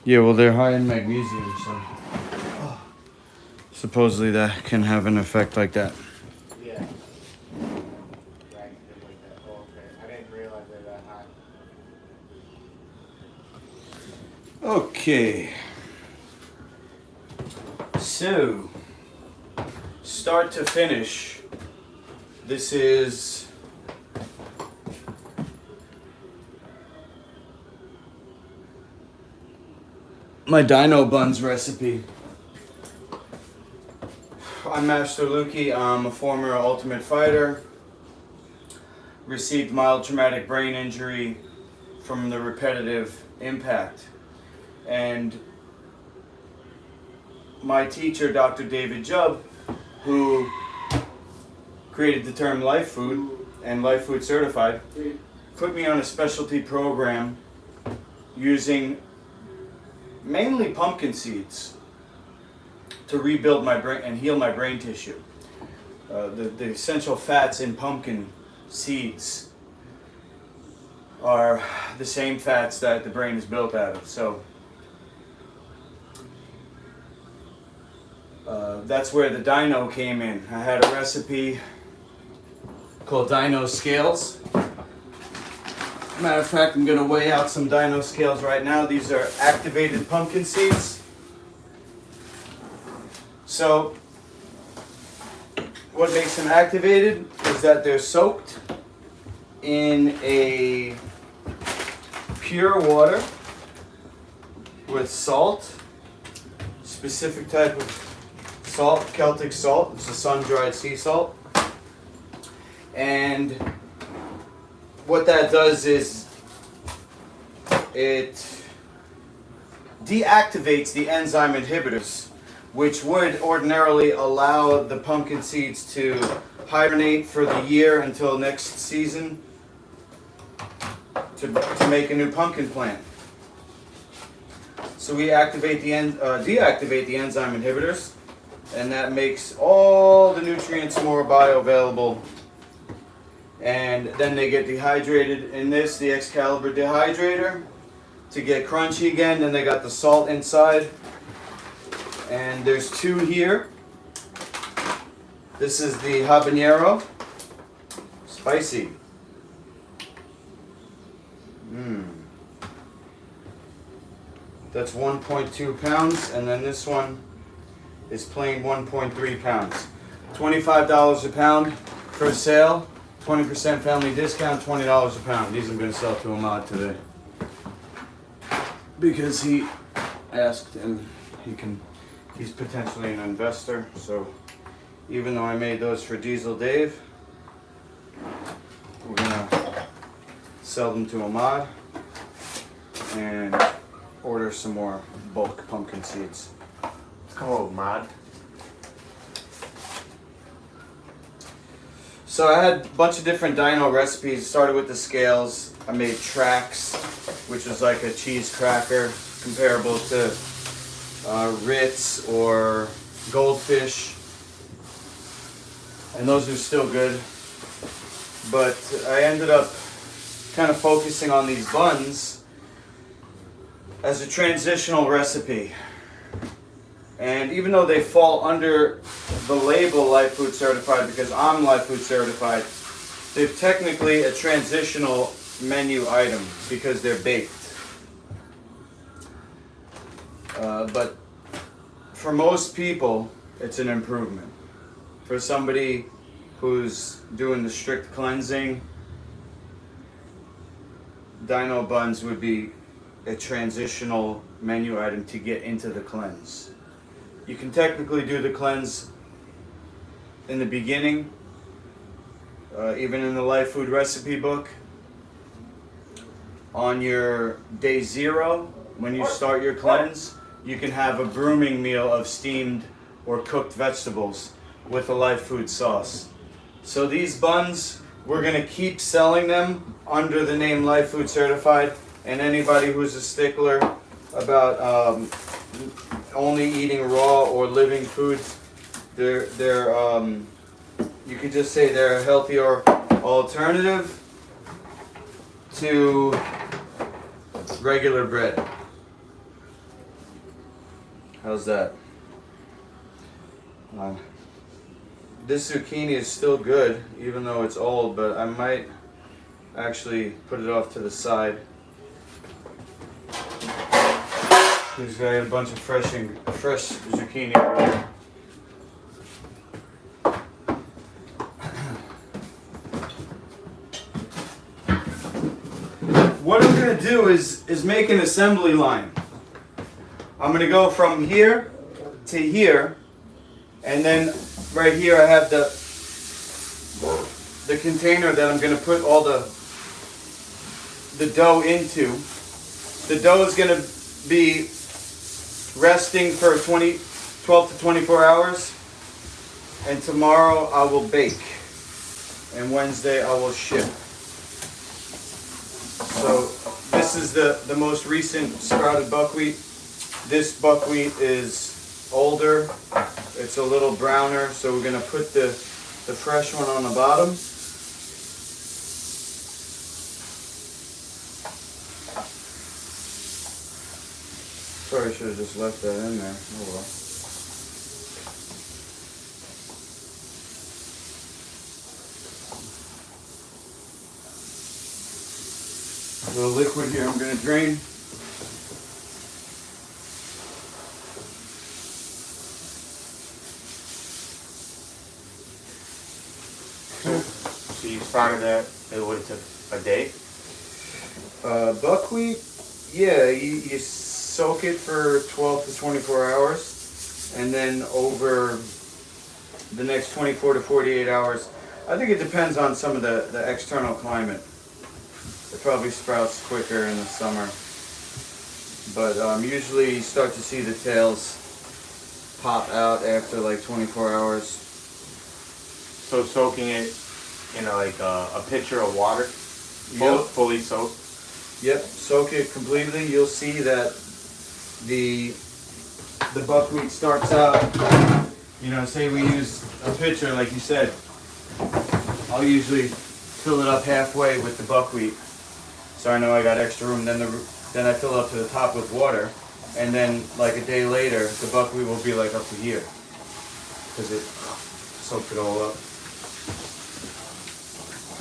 Yeah, well, they're high in magnesium, so supposedly that can have an effect like that. Yeah. Right, did like that. Oh, okay. I didn't realize they're that high. Okay. So, start to finish, this is my Dino Bunz recipe. I'm Master Lukey. I'm a former Ultimate Fighter. Received mild traumatic brain injury from the repetitive impact. And my teacher, Dr. David Jubb, who created the term Life Food and Life Food Certified, put me on a specialty program using mainly pumpkin seeds to rebuild my brain and heal my brain tissue. The essential fats in pumpkin seeds are the same fats that the brain is built out of. So that's where the Dino came in. I had a recipe called Dino Scales. Matter of fact, I'm going to weigh out some Dino Scales right now. These are activated pumpkin seeds. So what makes them activated is that they're soaked in a pure water with salt, specific type of salt, Celtic salt. It's a sun-dried sea salt. And what that does is it deactivates the enzyme inhibitors, which would ordinarily allow the pumpkin seeds to hibernate for the year until next season to make a new pumpkin plant. So we deactivate the enzyme inhibitors, and that makes all the nutrients more bioavailable. And then they get dehydrated in this, the Excalibur dehydrator, to get crunchy again. Then they got the salt inside. And there's two here. This is the habanero. Spicy. That's 1.2 pounds. And then this one is plain 1.3 pounds. $25 a pound for sale. 20% family discount, $20 a pound. These I'm going to sell to Ahmad today. Because he asked and he's potentially an investor. So even though I made those for Diesel Dave, we're going to sell them to Ahmad and order some more bulk pumpkin seeds. Oh, Mod. So I had a bunch of different Dino recipes. Started with the scales. I made tracks, which was like a cheese cracker comparable to Ritz or Goldfish, and those are still good. But I ended up kind of focusing on these buns as a transitional recipe. And even though they fall under the label Life Food Certified because I'm Life Food Certified, they're technically a transitional menu item because they're baked. But for most people, it's an improvement. For somebody who's doing the strict cleansing, Dino Buns would be a transitional menu item to get into the cleanse. You can technically do the cleanse in the beginning, even in the Life Food recipe book. On your day 0, when you start your cleanse, you can have a brooming meal of steamed or cooked vegetables with a Life Food sauce. So these buns, we're going to keep selling them under the name Life Food Certified, and anybody who's a stickler about only eating raw or living foods, they're you could just say they're a healthier alternative to regular bread. How's that? This zucchini is still good, even though it's old, but I might actually put it off to the side. Because I got a bunch of fresh zucchini over here. What I'm gonna do is make an assembly line. I'm gonna go from here to here, and then right here I have the container that I'm gonna put all the dough into. The dough is gonna be resting for 12 to 24 hours, and tomorrow I will bake, and Wednesday I will ship. So this is the most recent sprouted buckwheat. This buckwheat is older, it's a little browner, so we're gonna put the fresh one on the bottom. Sorry, I should have just left that in there. Oh well. A little liquid here I'm going to drain. So you started that, it would have took a day? Buckwheat, yeah, you soak it for 12 to 24 hours, and then over the next 24 to 48 hours, I think it depends on some of the external climate. It probably sprouts quicker in the summer, but usually you start to see the tails pop out after like 24 hours. So soaking it in like a pitcher of water, Yep. fully soaked? Yep, soak it completely. You'll see that the buckwheat starts out, you know, say we use a pitcher like you said, I'll usually fill it up halfway with the buckwheat, so I know I got extra room. Then I fill it up to the top with water, and then like a day later the buckwheat will be like up to here because it soaked it all up.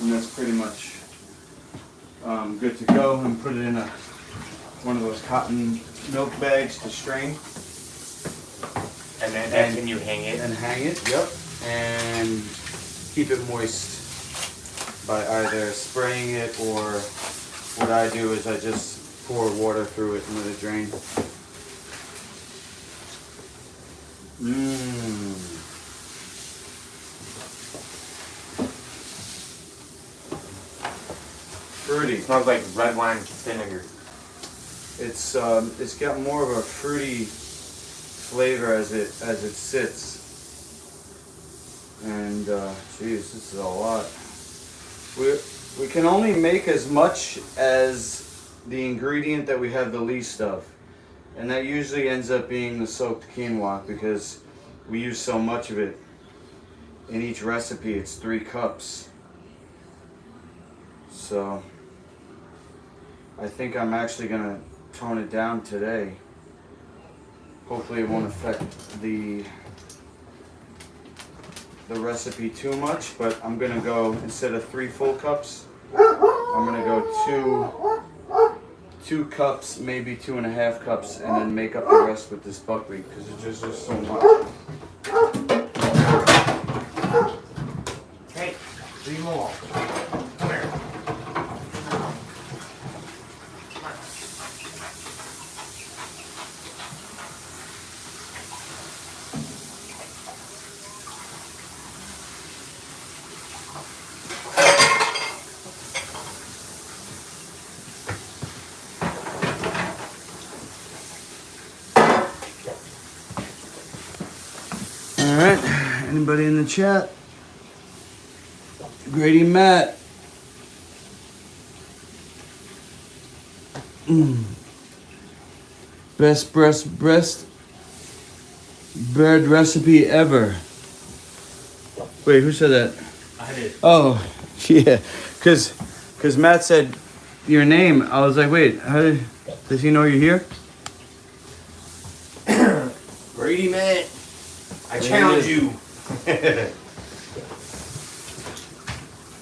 And that's pretty much good to go, and put it in one of those cotton milk bags to strain. And then that's when you hang it? And hang it, yep. And keep it moist by either spraying it, or what I do is I just pour water through it into the drain. Fruity. It smells like red wine vinegar. It's got more of a fruity flavor as it sits. And geez, this is a lot. We can only make as much as the ingredient that we have the least of, and that usually ends up being the soaked quinoa, because we use so much of it in each recipe. It's 3 cups. So I think I'm actually gonna tone it down today. Hopefully it won't affect the recipe too much, but I'm gonna go, instead of 3 full cups, I'm gonna go 2 cups, maybe 2.5 cups, and then make up the rest with this buckwheat, because it's just so much. Hey, leave him alone. Come here. Alright, anybody in the chat? Grady Matt. Best breast bread recipe ever. Wait, who said that? I did. Oh, yeah, cause Matt said your name. I was like, wait, does he know you're here? Brady, man. I challenge you.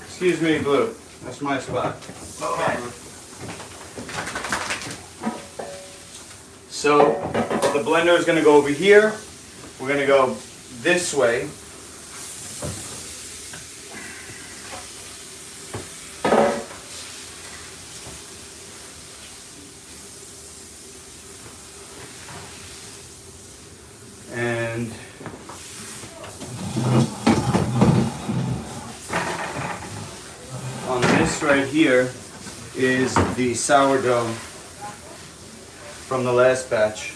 Excuse me, Blue. That's my spot. Okay. So the blender is going to go over here. We're going to go this way. And on this right here is the sourdough from the last batch.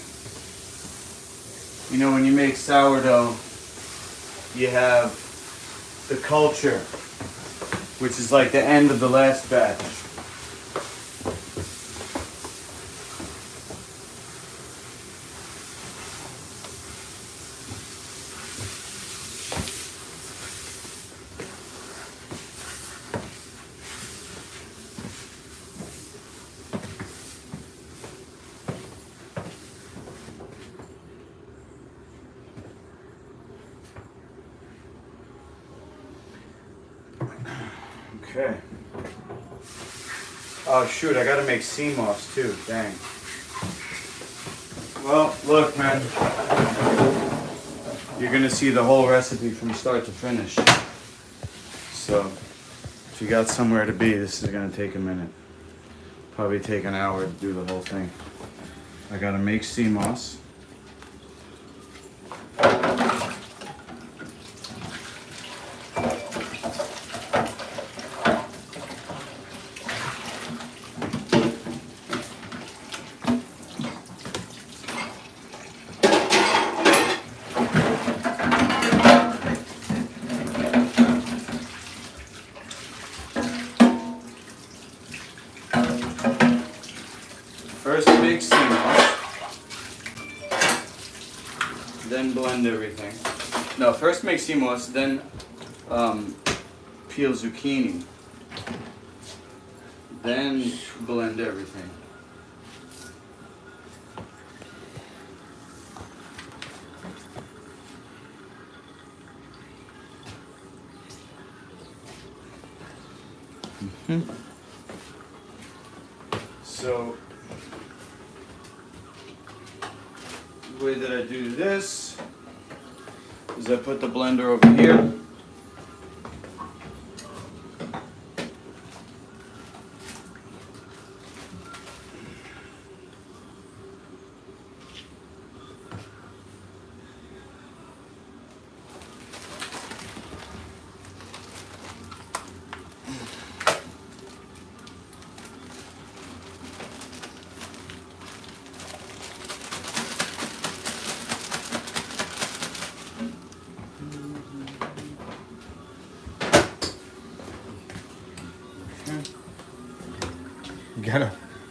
You know, when you make sourdough, you have the culture, which is like the end of the last batch. Okay. Oh shoot, I gotta make sea moss too, dang. Well, look man, you're gonna see the whole recipe from start to finish. So, if you got somewhere to be, this is gonna take a minute. Probably take an hour to do the whole thing. I gotta make sea moss. First make sea moss, then blend everything. No, first make sea moss, then peel zucchini, then blend everything. So, the way that I do this is I put the blender over here.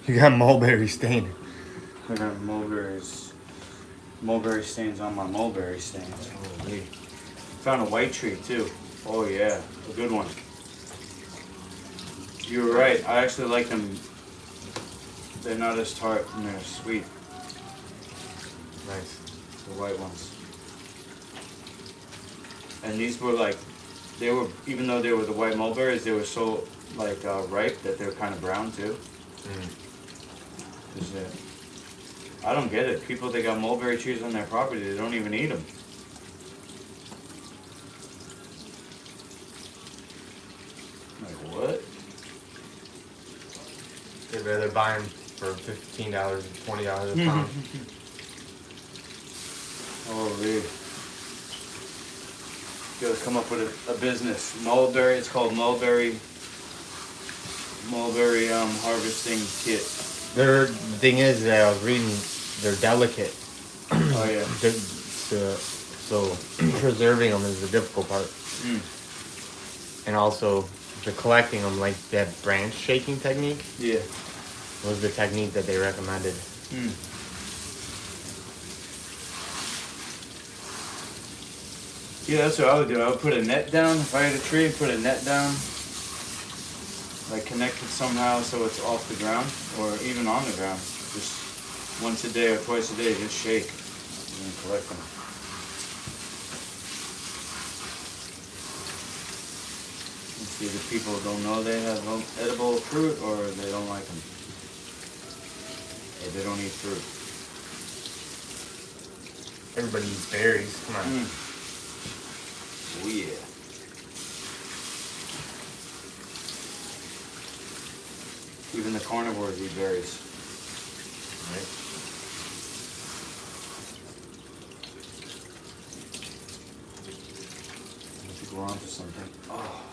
You got mulberry stain. I got mulberry stains on my mulberry stains. Holy. Found a white tree too. Oh yeah, a good one. You were right. I actually like them. They're not as tart and they're sweet. Nice. The white ones. And these were like, they were, even though they were the white mulberries, they were so like ripe that they were kind of brown too. I don't get it. People that got mulberry trees on their property, they don't even eat them. Like what? They'd rather buy them for $15 or $20 a pound. Oh, really? You gotta come up with a business. Mulberry, it's called mulberry harvesting kit. The thing is that I was reading, they're delicate. Oh yeah. So preserving them is the difficult part. And also the collecting them, like that branch shaking technique. Yeah. Was the technique that they recommended. Yeah, that's what I would do. I would put a net down. If I had a tree, put a net down. Like connect it somehow so it's off the ground or even on the ground. Just once a day or twice a day, just shake. and collect them. It's either people don't know they have edible fruit, or they don't like them, or they don't eat fruit. Everybody eats berries. Come on. Oh yeah. Even the carnivores eat berries. Right. I think we're on to something. Oh.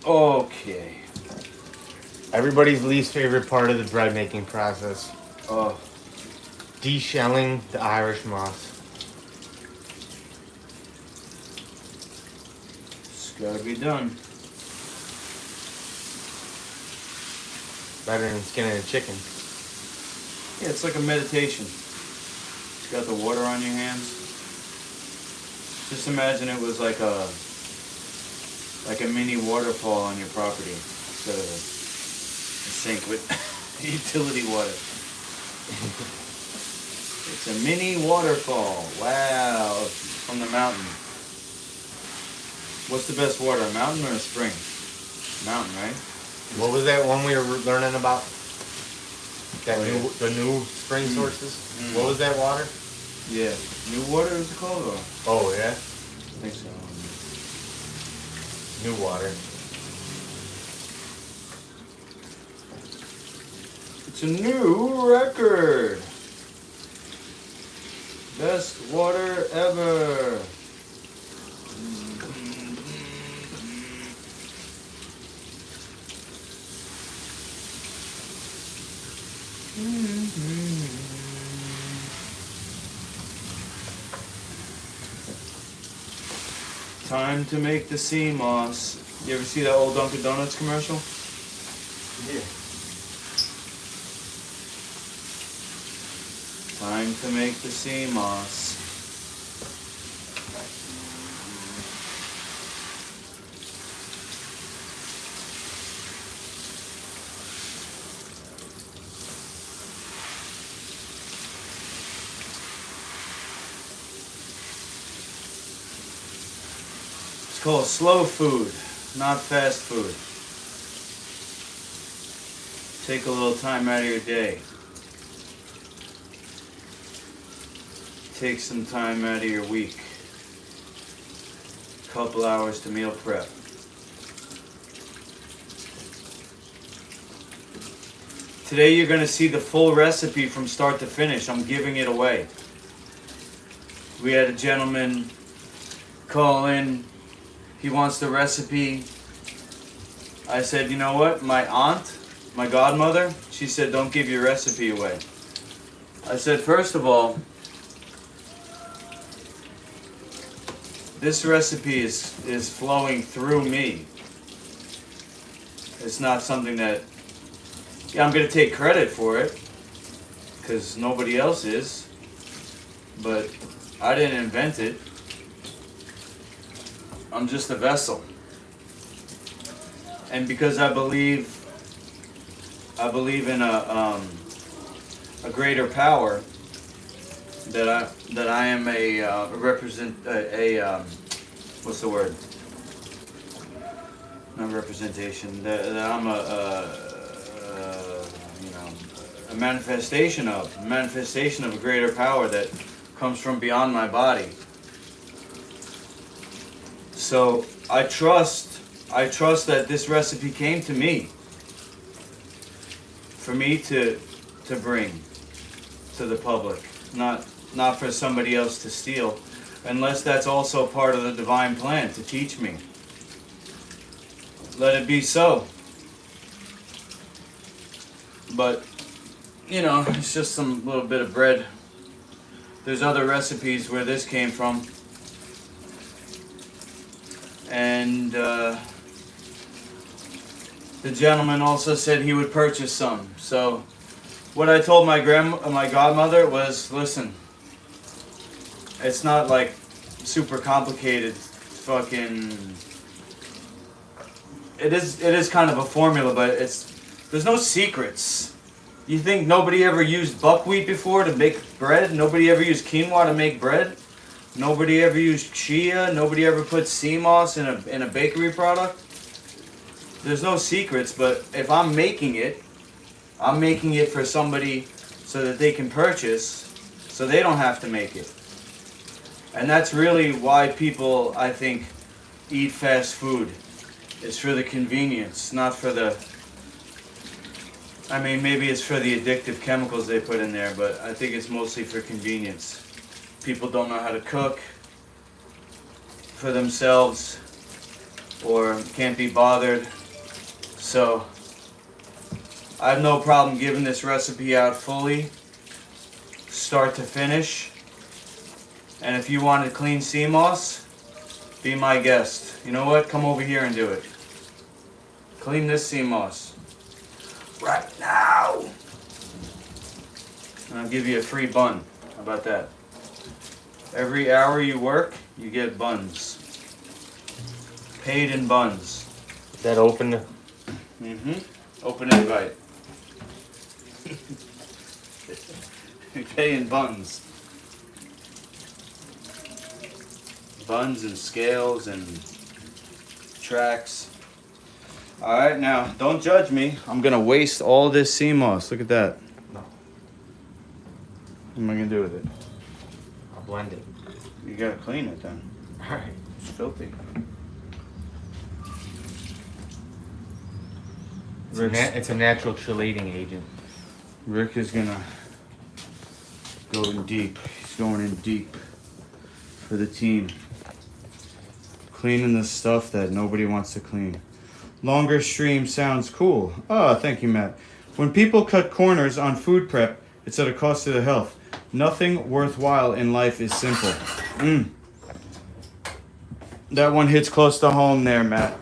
Okay. Everybody's least favorite part of the bread making process. Oh. Deshelling the Irish moss. It's gotta be done. Better than skinning a chicken. Yeah, it's like a meditation. It's got the water on your hands. Just imagine it was like a mini waterfall on your property instead of a sink with utility water. It's a mini waterfall. Wow, from the mountain. What's the best water, a mountain or a spring? Mountain, right? What was that one we were learning about? That the new spring sources? What was that water? Yeah. New water is it called? Or? Oh, yeah? I think so. New water. It's a new record. Best water ever. Time to make the sea moss. You ever see that old Dunkin' Donuts commercial? Yeah. Time to make the sea moss. It's called slow food, not fast food. Take a little time out of your day. Take some time out of your week. Couple hours to meal prep. Today you're going to see the full recipe from start to finish. I'm giving it away. We had a gentleman call in. He wants the recipe. I said, you know what? My aunt, my godmother, she said, don't give your recipe away. I said, first of all, this recipe is flowing through me. It's not something that, yeah, I'm going to take credit for it, because nobody else is, but I didn't invent it. I'm just a vessel. And because I believe in a greater power, that I am what's the word? Not representation. That I'm a manifestation of a greater power that comes from beyond my body. So I trust that this recipe came to me for me to bring to the public, not for somebody else to steal. Unless that's also part of the divine plan to teach me. Let it be so. But, you know, it's just some little bit of bread. There's other recipes where this came from. And the gentleman also said he would purchase some. So what I told my godmother was, listen, it's not like super complicated fucking. It is kind of a formula, but there's no secrets. You think nobody ever used buckwheat before to make bread? Nobody ever used quinoa to make bread? Nobody ever used chia? Nobody ever put sea moss in a bakery product? There's no secrets, but if I'm making it for somebody so that they can purchase, so they don't have to make it. And that's really why people, I think, eat fast food. It's for the convenience, not for the... I mean, maybe it's for the addictive chemicals they put in there, but I think it's mostly for convenience. People don't know how to cook for themselves or can't be bothered. So I have no problem giving this recipe out fully, start to finish. And if you want to clean sea moss, be my guest. You know what? Come over here and do it. Clean this sea moss. Right now! And I'll give you a free bun. How about that? Every hour you work, you get buns. Paid in buns. Is that open? Mm-hmm. Open invite. You pay in buns. Buns and scales and tracks. Alright, now, don't judge me. I'm going to waste all this sea moss. Look at that. No. What am I going to do with it? I'll blend it. You got to clean it then. Alright. It's filthy. It's a natural chelating agent. Rick is going to go in deep. He's going in deep for the team. Cleaning the stuff that nobody wants to clean. Longer stream sounds cool. Oh, thank you, Matt. When people cut corners on food prep, it's at a cost to their health. Nothing worthwhile in life is simple. That one hits close to home there, Matt.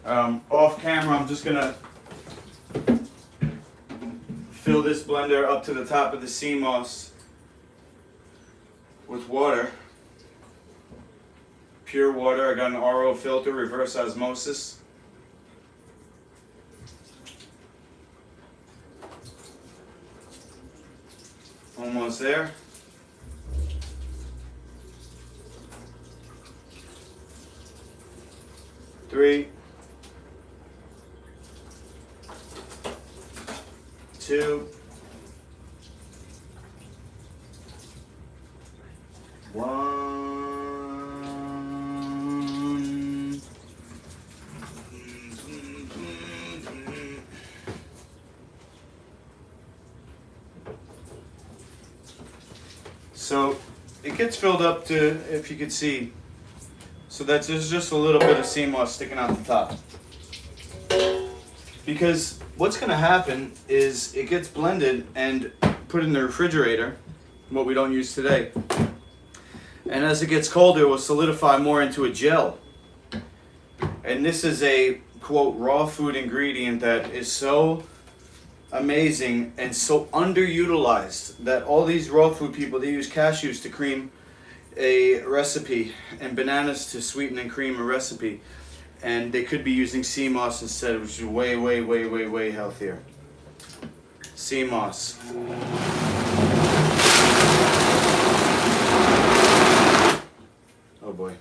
Off camera, I'm just gonna fill this blender up to the top of the sea moss with water. Pure water. I got an RO filter, reverse osmosis. Almost there. Three, 2, 1. So it gets filled up to, if you could see, so there's just a little bit of sea moss sticking out the top. Because what's going to happen is it gets blended and put in the refrigerator, what we don't use today. And as it gets colder, it will solidify more into a gel. And this is a, quote, raw food ingredient that is so amazing and so underutilized that all these raw food people, they use cashews to cream a recipe and bananas to sweeten and cream a recipe. And they could be using sea moss instead, which is way, way, way, way, way healthier. Sea moss. Oh boy.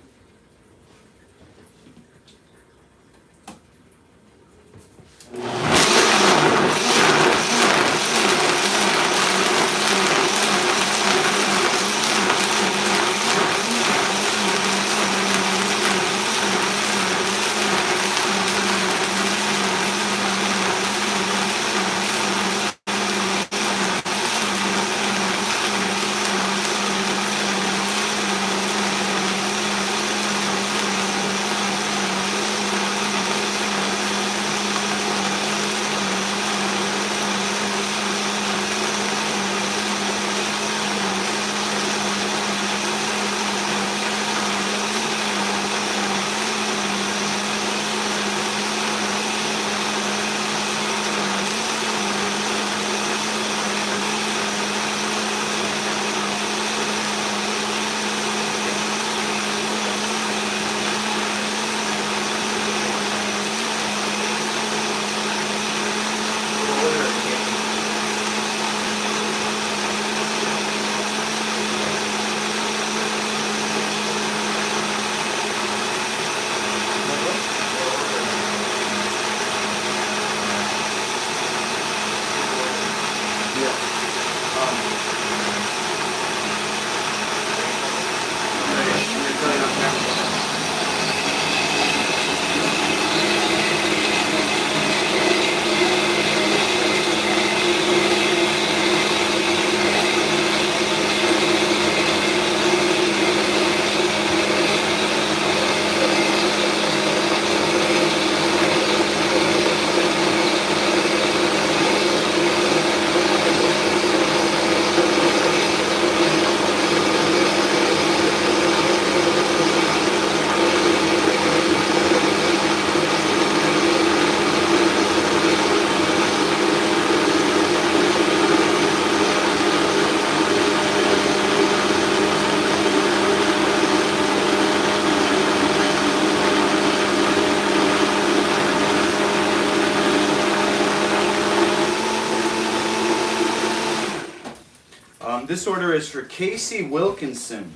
This order is for Casey Wilkinson,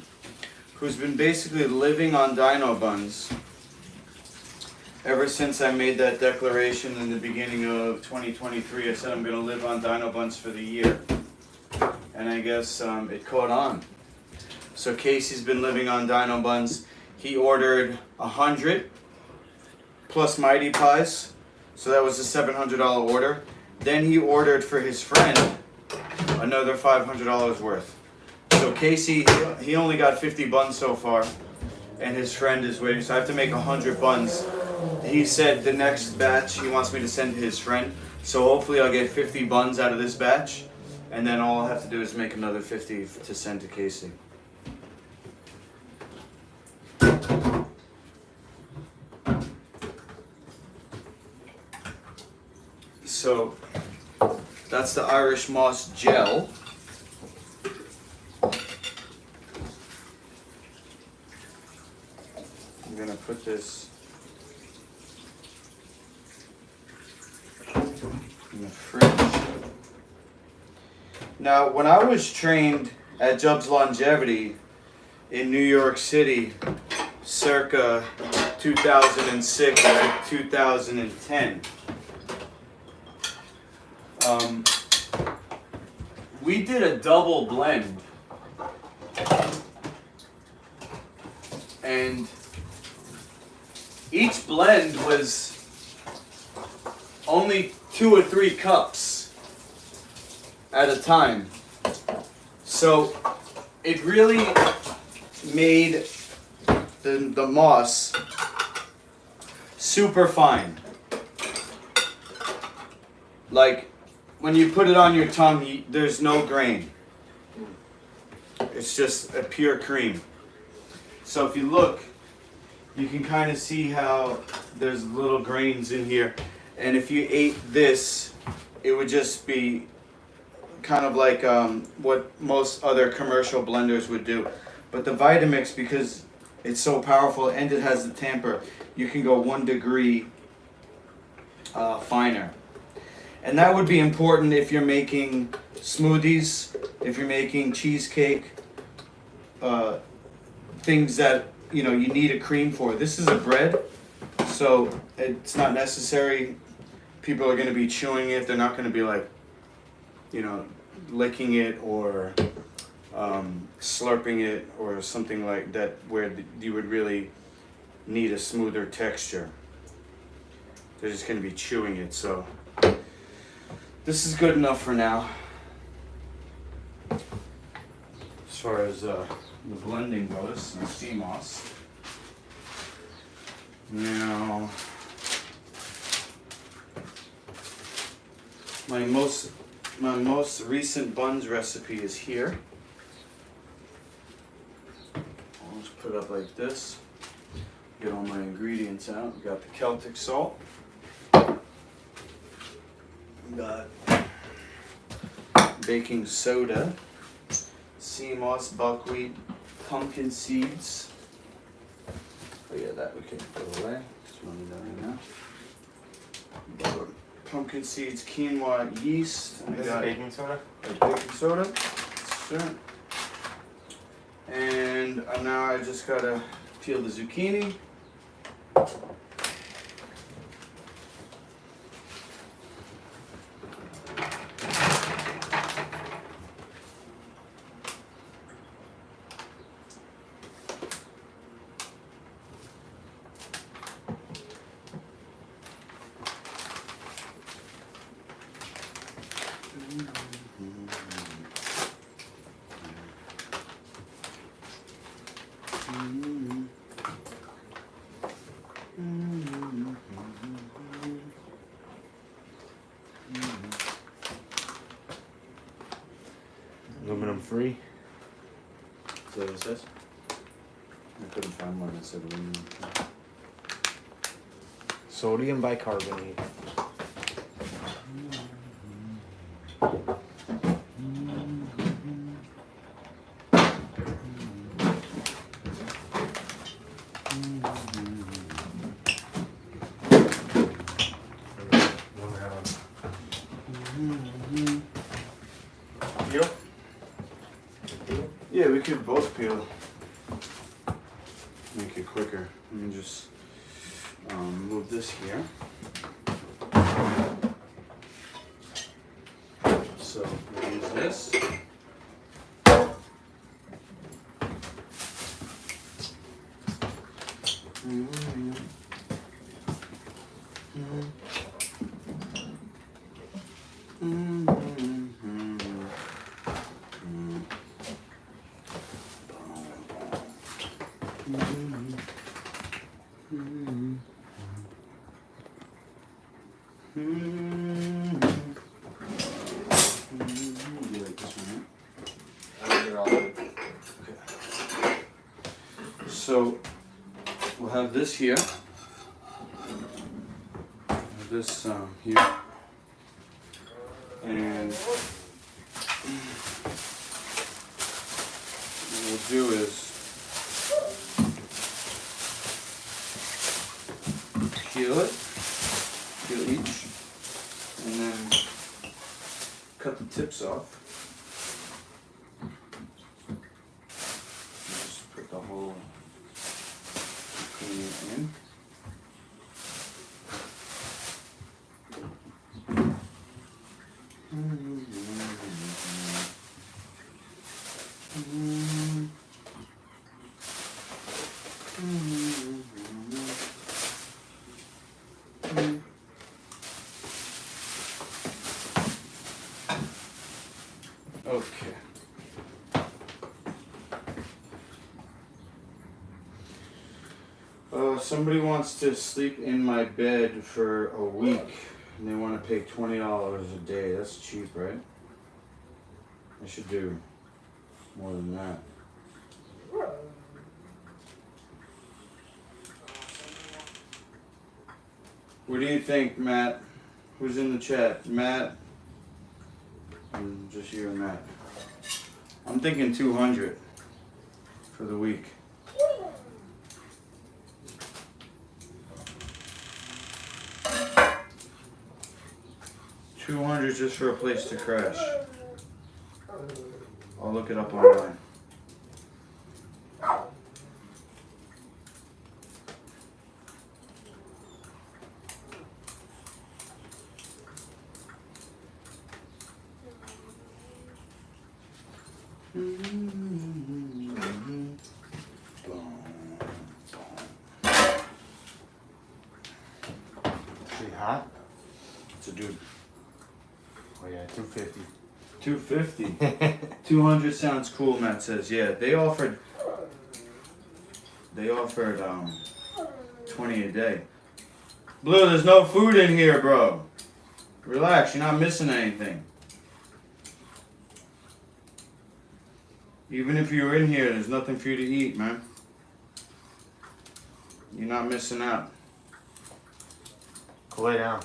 who's been basically living on Dino Bunz ever since I made that declaration in the beginning of 2023. I said I'm going to live on Dino Bunz for the year. And I guess it caught on. So Casey's been living on Dino Bunz. He ordered 100 plus Mighty Pies. So that was a $700 order. Then he ordered for his friend another $500 worth. So Casey, he only got 50 buns so far, and his friend is waiting. So I have to make 100 buns. He said the next batch he wants me to send to his friend. So hopefully I'll get 50 buns out of this batch, and then all I'll have to do is make another 50 to send to Casey. So that's the Irish Moss gel. I'm gonna put this in the fridge. Now, when I was trained at Jub's Longevity in New York City, circa 2006 to 2010, we did a double blend, and each blend was only 2 or 3 cups at a time. So it really made the moss super fine. Like, when you put it on your tongue, there's no grain. It's just a pure cream. So if you look, you can kind of see how there's little grains in here. And if you ate this, it would just be kind of like what most other commercial blenders would do. But the Vitamix, because it's so powerful and it has the tamper, you can go 1 degree finer. And that would be important if you're making smoothies, if you're making cheesecake, things that you need a cream for. This is a bread, so it's not necessary. People are going to be chewing it. They're not going to be like, licking it or slurping it or something like that, where you would really need a smoother texture. They're just going to be chewing it. So this is good enough for now. As far as the blending goes, and sea moss. Now, my most recent buns recipe is here. I'll just put it up like this. Get all my ingredients out. We got the Celtic salt. We got baking soda, sea moss, buckwheat, pumpkin seeds. Oh yeah, that we can put away. Just run it down right now. Pumpkin seeds, quinoa, yeast. This is baking soda? Baking soda. Sure. And now I just gotta peel the zucchini. Aluminum free. Is that what it says? I couldn't find one that said aluminum. Sodium bicarbonate. Yep. we could both peel. Make it quicker. Let me just move this here. So we'll use this. So we'll have this here, this here, and what we'll do is peel each, and then cut the tips off. Just put the whole in. Okay. Somebody wants to sleep in my bed for a week, and they want to pay $20 a day. That's cheap, right? I should do more than that. What do you think, Matt? Who's in the chat? Matt? Just you and Matt. I'm thinking 200 for the week. $200 just for a place to crash. I'll look it up online. Pretty hot? It's a dude. Oh yeah, 250. 250. 200 sounds cool, Matt says. Yeah, they offered 20 a day. Blue, there's no food in here, bro. Relax, you're not missing anything. Even if you're in here, there's nothing for you to eat, man. You're not missing out. Go lay down.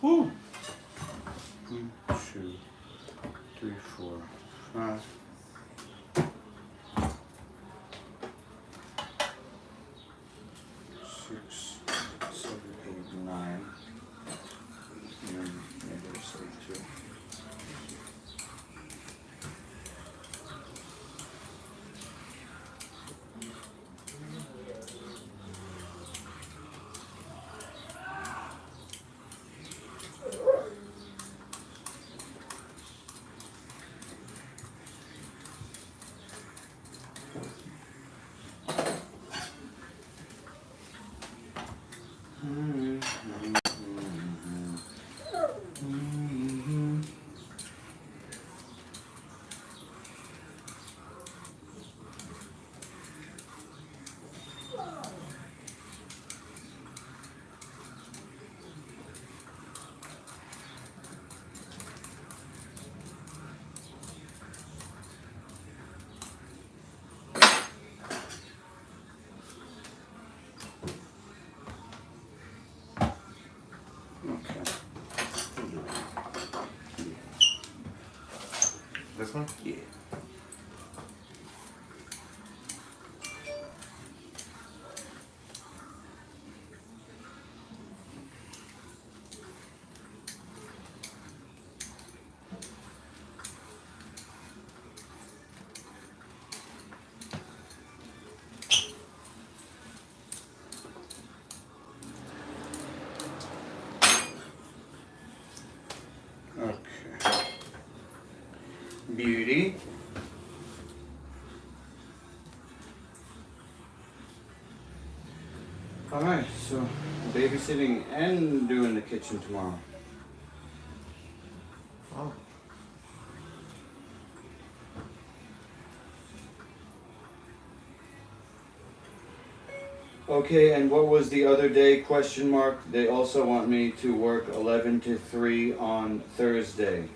Woo! 1, 2, 3, 4, 5. Six, 7, 8, 9. And This one? Yeah. Okay. Beauty. Alright, so babysitting and doing the kitchen tomorrow. Oh. Okay, and what was the other day, question mark? They also want me to work 11 to 3 on Thursday.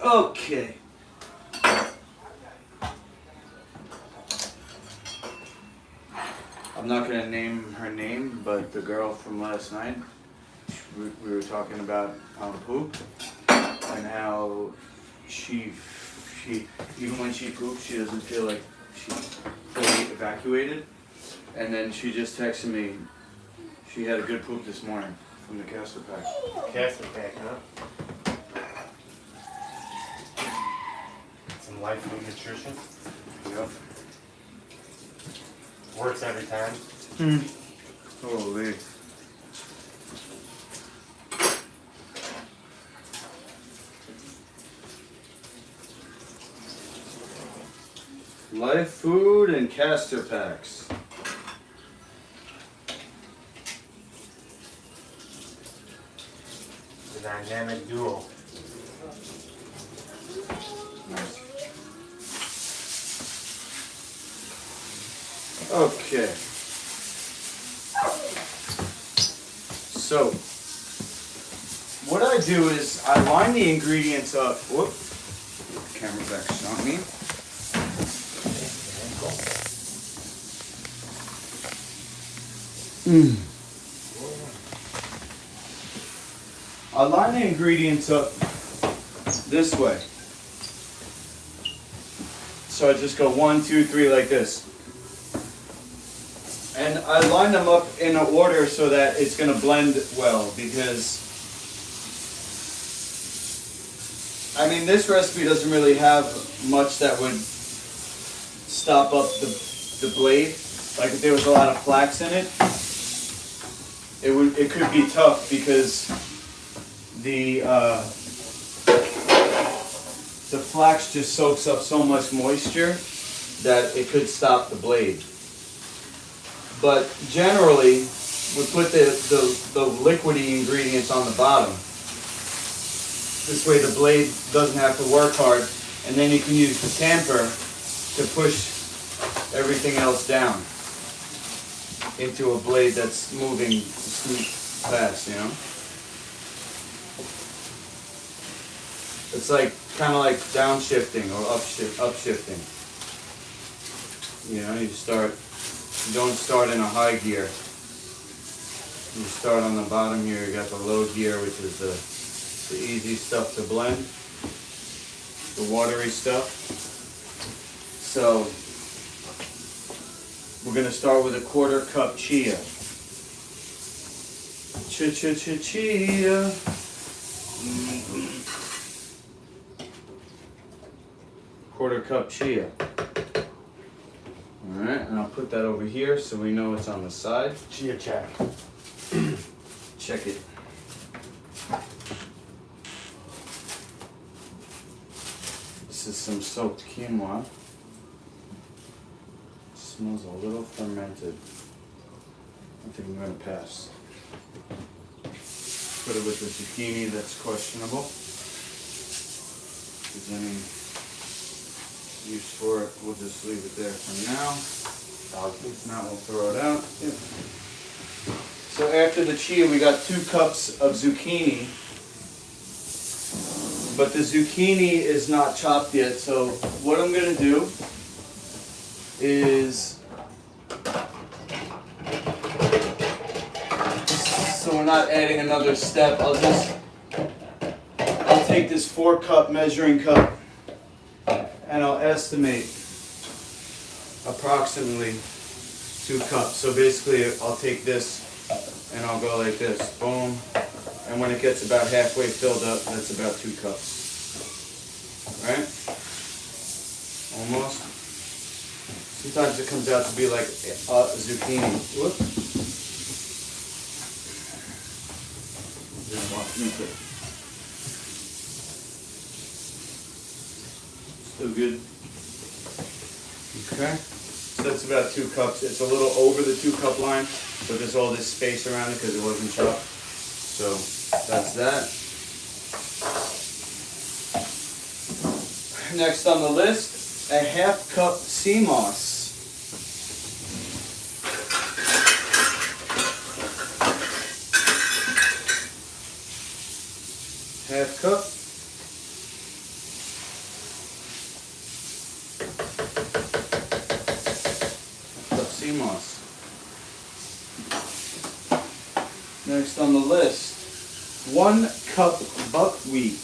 Okay. I'm not gonna name her name, but the girl from last night, we were talking about poop and how she even when she poops, she doesn't feel like she fully evacuated. And then she just texted me. She had a good poop this morning from the castor pack. Castor pack, huh? Some life food nutrition. Yep. Works every time. Holy. Life food and castor packs. The dynamic duo. Nice. Okay. So, what I do is I line the ingredients up. Whoop. Camera back's on me. I line the ingredients up this way. So I just go 1, 2, 3 like this. And I line them up in an order so that it's going to blend well, because I mean, this recipe doesn't really have much that would stop up the blade. Like if there was a lot of flax in it, it could be tough because the flax just soaks up so much moisture that it could stop the blade. But generally, we put the liquidy ingredients on the bottom. This way the blade doesn't have to work hard, and then you can use the tamper to push everything else down into a blade that's moving fast, you know? It's like kind of like downshifting or upshifting. You know, you don't start in a high gear. You start on the bottom here, you got the low gear, which is the easy stuff to blend, the watery stuff. So, we're going to start with a 1/4 cup chia. Chia. 1/4 cup chia. Alright, and I'll put that over here so we know it's on the side. Chia check. Check it. This is some soaked quinoa. Smells a little fermented. I think I'm going to pass. Put it with the zucchini, that's questionable. If there's any use for it, we'll just leave it there for now. If not, we'll throw it out. Yep. So after the chia, we got 2 cups of zucchini. but the zucchini is not chopped yet. So what I'm gonna do is, so we're not adding another step, I'll take this 4-cup measuring cup and I'll estimate approximately 2 cups. So basically I'll take this and I'll go like this, boom, and when it gets about halfway filled up, that's about 2 cups. Right? Almost. Sometimes it comes out to be like zucchini. Whoop. Still good. Okay. So that's about 2 cups. It's a little over the 2-cup line, but there's all this space around it because it wasn't chopped. So that's that. Next on the list, a 1/2 cup sea moss. Half cup. Sea moss. Next on the list, 1 cup buckwheat.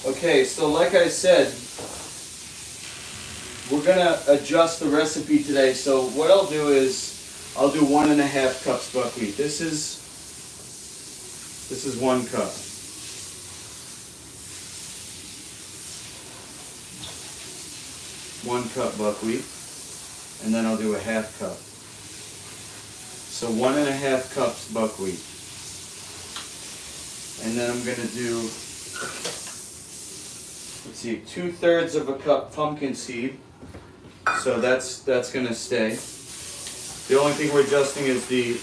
Okay, so like I said, we're gonna adjust the recipe today. So what I'll do is, I'll do 1.5 cups buckwheat. This is 1 cup. One cup buckwheat, and then I'll do a 1/2 cup. So 1.5 cups buckwheat. And then I'm gonna do, let's see, 2/3 of a cup pumpkin seed. So that's gonna stay. The only thing we're adjusting is the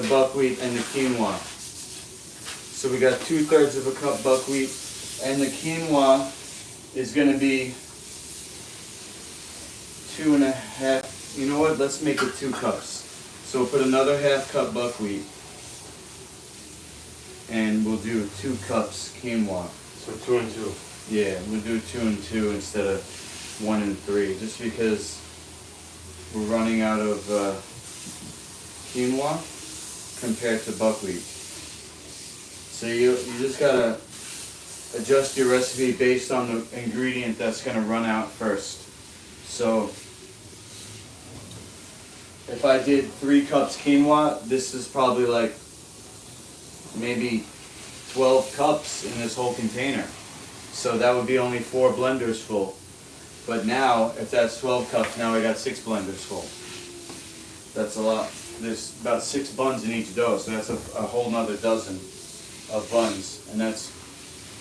buckwheat and the quinoa. So we got 2/3 of a cup buckwheat, and the quinoa is gonna be 2.5. You know what? Let's make it 2 cups. So we'll put another 1/2 cup buckwheat, and we'll do 2 cups quinoa. So 2 and 2. Yeah, we'll do 2 and 2 instead of 1 and 3, just because we're running out of quinoa compared to buckwheat. So you just gotta adjust your recipe based on the ingredient that's gonna run out first. So if I did 3 cups quinoa, this is probably like maybe 12 cups in this whole container. So that would be only 4 blenders full. But now, if that's 12 cups, now I got 6 blenders full. That's a lot. There's about 6 buns in each dough, so that's a whole nother dozen of buns, and that's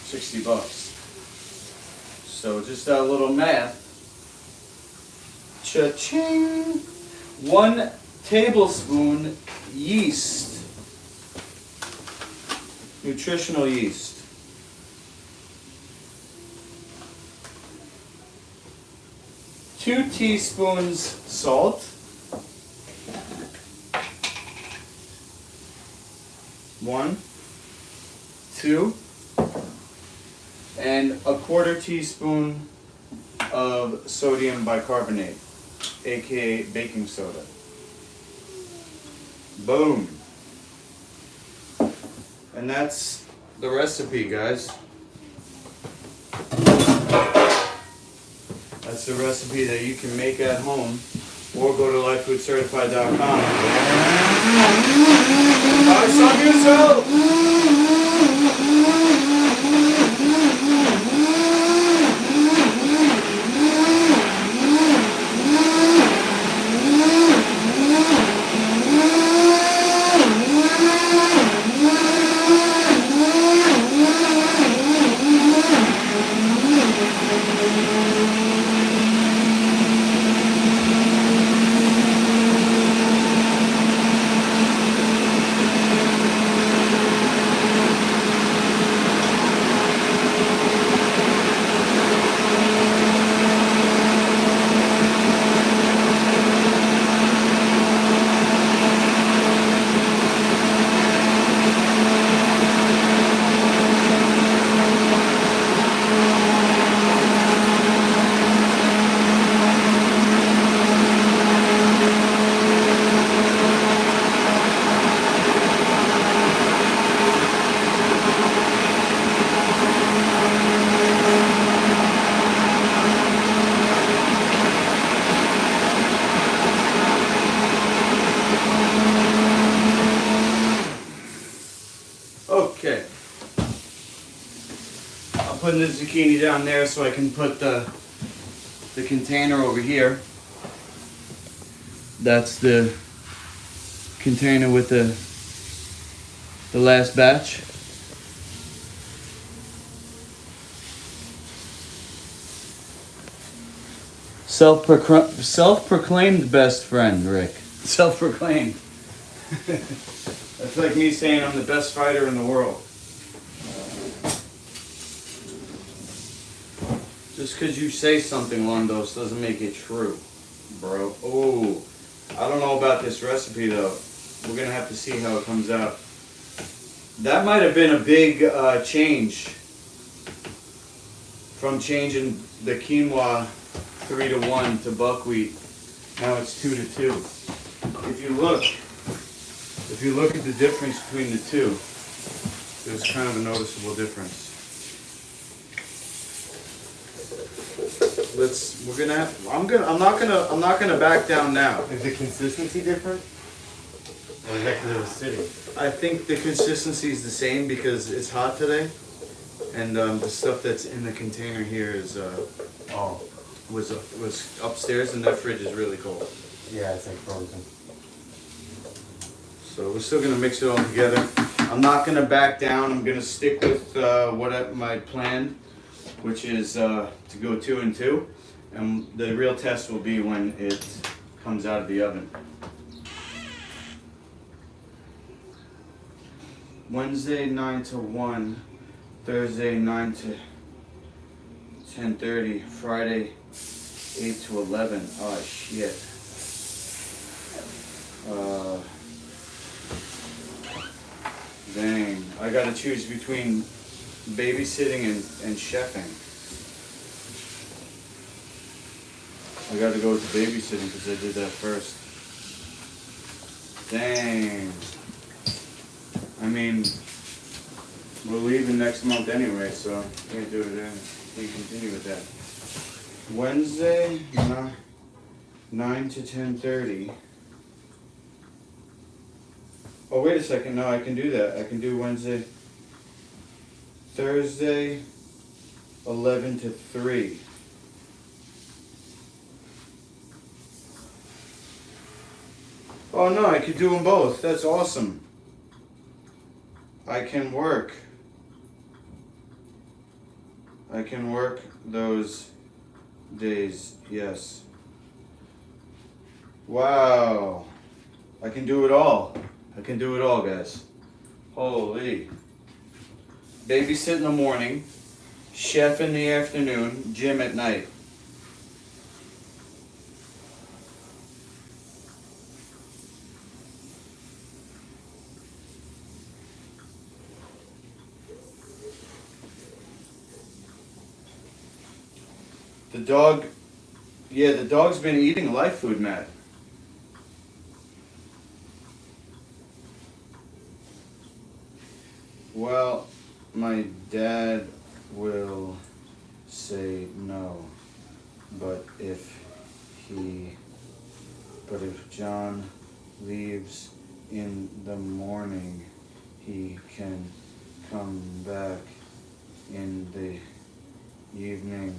$60. So just a little math. Cha-ching! 1 tablespoon yeast. Nutritional yeast. 2 teaspoons salt. 1, 2, and a 1/4 teaspoon of sodium bicarbonate, aka baking soda. Boom. And that's the recipe, guys. That's the recipe that you can make at home, or go to lifefoodcertified.com. Buy some yourself! putting the zucchini down there so I can put the container over here. That's the container with the last batch. Self-proclaimed best friend, Rick. Self-proclaimed. That's like me saying I'm the best fighter in the world. Just because you say something, Londos, doesn't make it true, bro. Oh, I don't know about this recipe, though. We're going to have to see how it comes out. That might have been a big change from changing the quinoa 3-to-1 to buckwheat. Now it's 2-to-2. If you look at the difference between the two, there's kind of a noticeable difference. I'm not gonna back down now. Is the consistency different? Or is that because it was sitting? I think the consistency is the same because it's hot today, and the stuff that's in the container here is was upstairs, and that fridge is really cold. Yeah, it's like frozen. So we're still gonna mix it all together. I'm not gonna back down. I'm gonna stick with my plan, which is to go 2 and 2, and the real test will be when it comes out of the oven. Wednesday 9 to 1, Thursday 9 to 10:30, Friday 8 to 11. Oh shit. Dang, I gotta choose between babysitting and chefing. I gotta go with the babysitting because I did that first. Dang. I mean, we're leaving next month anyway, so can't do it then. Can't continue with that. Wednesday, 9 to 10:30. Oh, wait a second. No, I can do that. I can do Wednesday. Thursday, 11 to 3. Oh, no, I could do them both. That's awesome. I can work those days, yes. Wow. I can do it all. I can do it all, guys. Holy. Babysit in the morning, chef in the afternoon, gym at night. The dog's been eating live food, Matt. Well, my dad will say no, but if John leaves in the morning, he can come back in the evening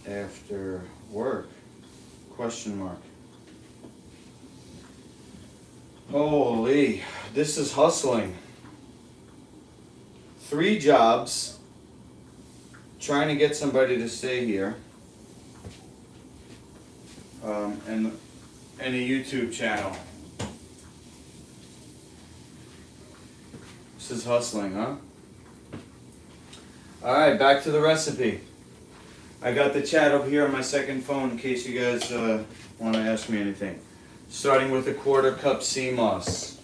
after work? Question mark. Holy, this is hustling. 3 jobs, trying to get somebody to stay here, and a YouTube channel. This is hustling, huh? Alright, back to the recipe. I got the chat up here on my second phone in case you guys want to ask me anything. Starting with a 1/4 cup sea moss.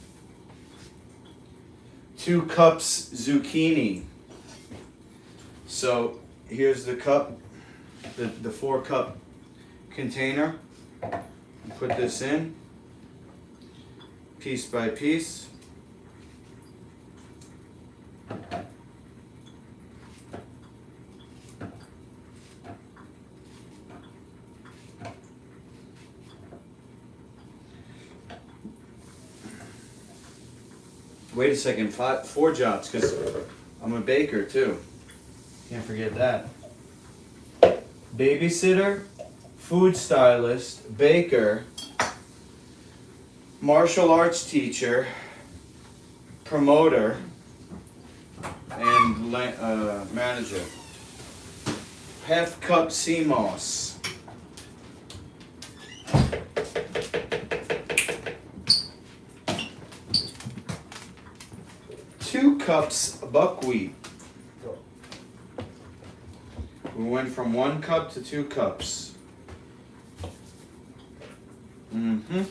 2 cups zucchini. So here's the cup, the 4-cup container. Put this in, piece by piece. Wait a second, 4 jobs, because I'm a baker too. Can't forget that. Babysitter, food stylist, baker, martial arts teacher, promoter, and manager. Half cup sea moss. Two cups buckwheat. We went from 1 cup to 2 cups. Mm-hmm.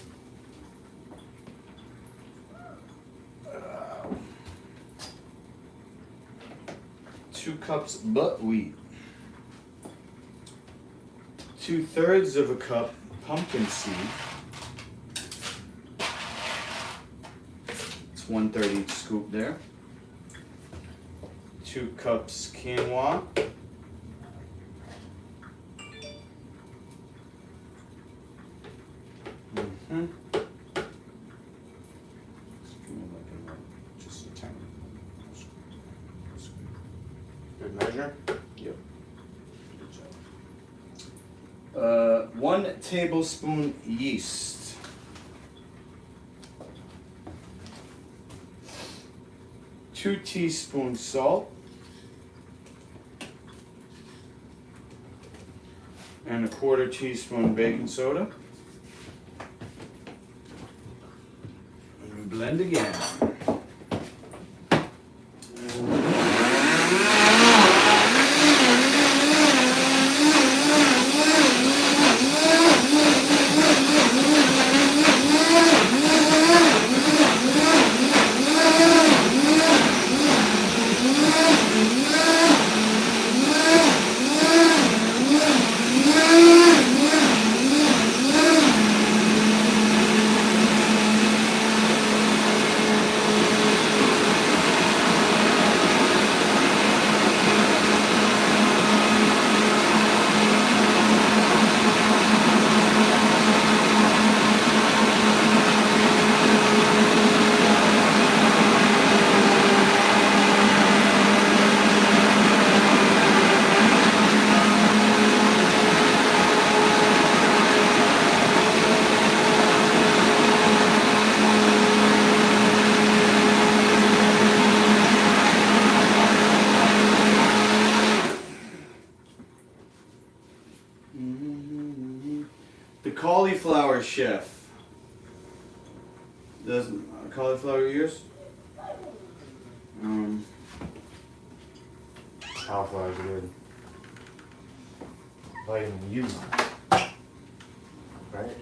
2 cups buckwheat. 2/3 of a cup pumpkin seed. It's 1/3 each scoop there. 2 cups quinoa. Just a tiny. Good measure. Yep. Good job. 1 tablespoon yeast. 2 teaspoons salt. And a 1/4 teaspoon baking soda. And blend again. The cauliflower chef. Does cauliflower ears? Cauliflower's good. Vitamin U. Right?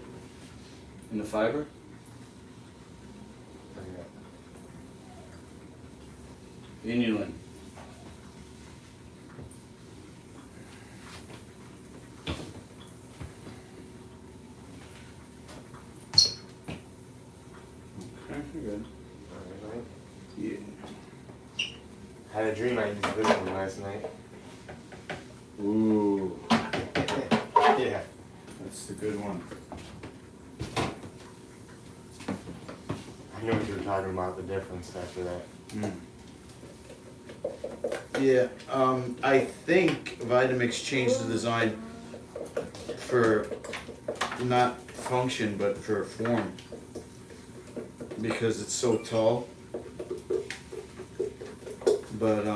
In the fiber? Inulin. Okay, good. Right. Yeah. Had a dream I used this one last night. Ooh, Yeah. that's the good one. I knew what you were talking about, the difference after that. Yeah, I think Vitamix changed the design for not function but for form because it's so tall. But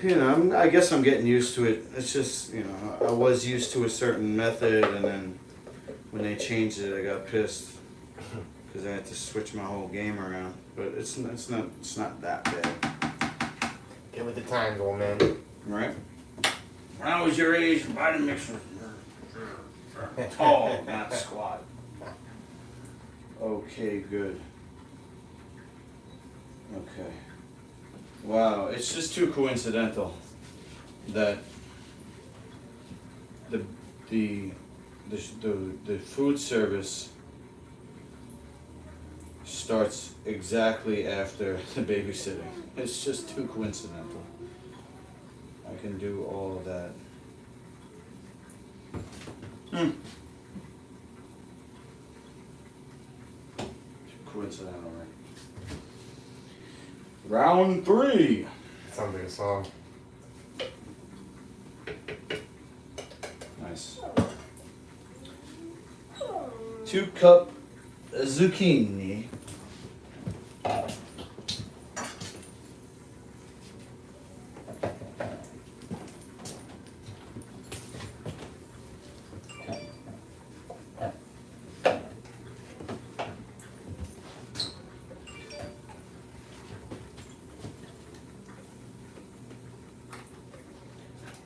you know, I guess I'm getting used to it. It's just, you know, I was used to a certain method, and then when they changed it, I got pissed because I had to switch my whole game around. But it's not that bad, Get with the times, old man. right? When I was your age, Vitamix was tall, not squat. Okay, good. Okay. Wow, it's just too coincidental that the food service starts exactly after the babysitting. It's just too coincidental. I can do all of that. Too coincidental, right? Round 3. Sounds like a song. Nice. 2 cup zucchini.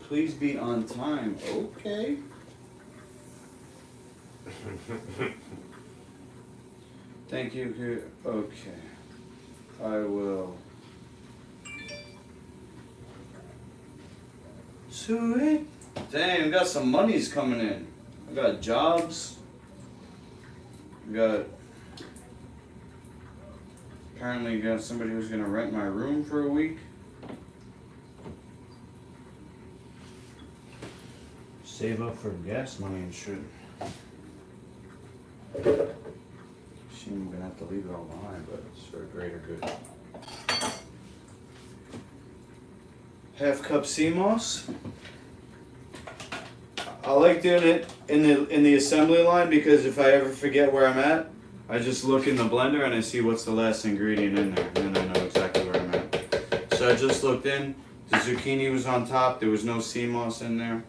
Please be on time. Okay. Thank you. Okay. I will. Sweet. Dang, we got some monies coming in. I got jobs. We got. Apparently, got somebody who's gonna rent my room for a week. Save up for gas money and shit. I'm gonna have to leave it all behind, but it's for a greater good. Half cup sea moss. I like doing it in the assembly line because if I ever forget where I'm at, I just look in the blender and I see what's the last ingredient in there, and then I know exactly where I'm at. So I just looked in. The zucchini was on top. There was no sea moss in there.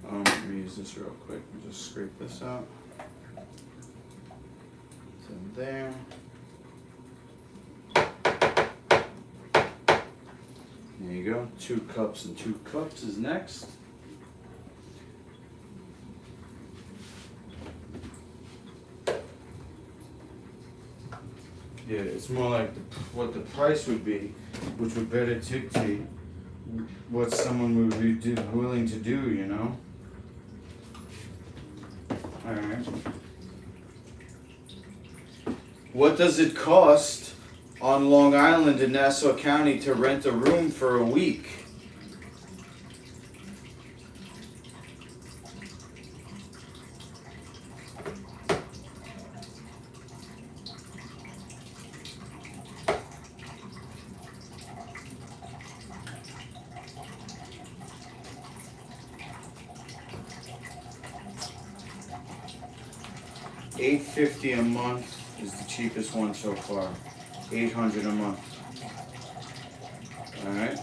Let me use this real quick. Just scrape this out. So there. There you go. 2 cups and 2 cups is next. Yeah, it's more like what the price would be, which would better dictate what someone would be willing to do, you know? Alright. What does it cost on Long Island in Nassau County to rent a room for a week? $850 a month is the cheapest one so far. $800 a month. Alright.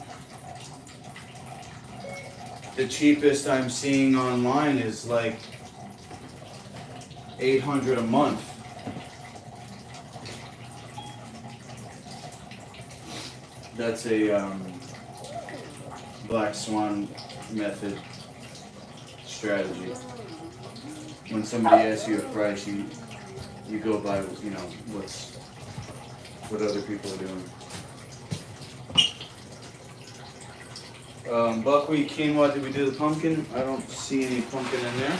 The cheapest I'm seeing online is like $800 a month. That's a Black Swan method strategy. When somebody asks you a price, you go by, you know, what other people are doing. Buckwheat quinoa. Did we do the pumpkin? I don't see any pumpkin in there.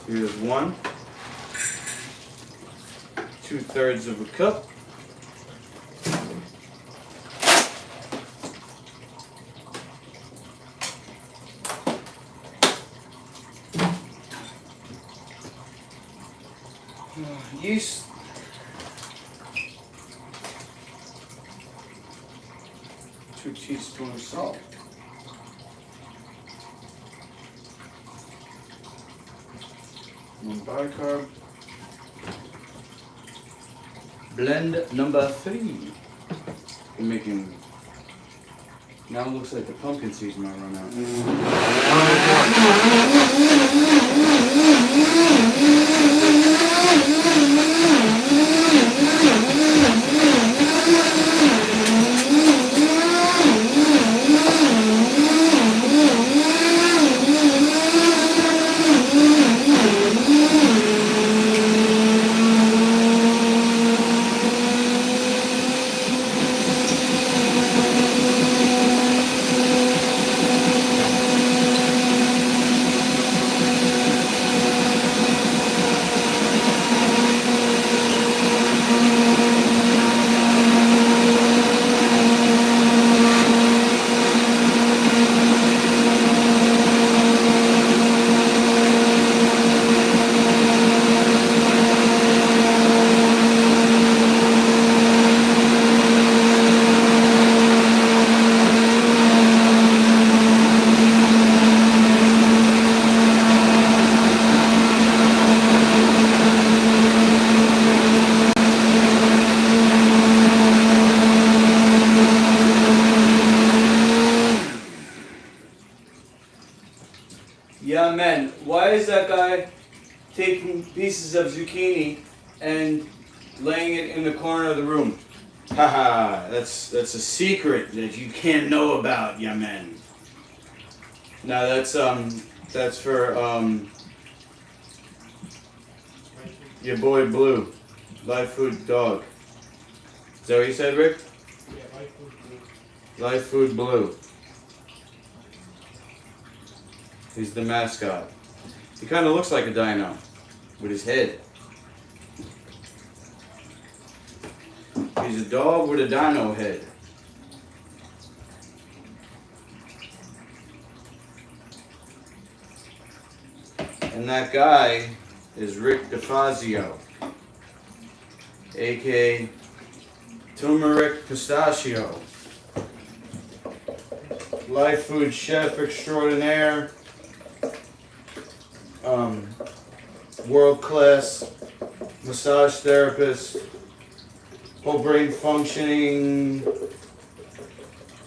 Here's 1. 2/3 of a cup. Yeast. 2 teaspoons of salt. One bicarb. Blend number 3. We're making. Now it looks like the pumpkin seeds might run out. Yeah, man. Why is that guy taking pieces of zucchini and laying it in the corner of the room? Haha, that's a secret that you can't know about, yeah, man. Now that's for your boy Blue, Life Food Dog. Is that what you said, Rick? Yeah, Life Food Blue. Life Food Blue. He's the mascot. He kind of looks like a dino with his head. He's a dog with a dino head. And that guy is Rick DeFazio, aka Turmeric Pistachio. Life food chef extraordinaire. World-class massage therapist, whole brain functioning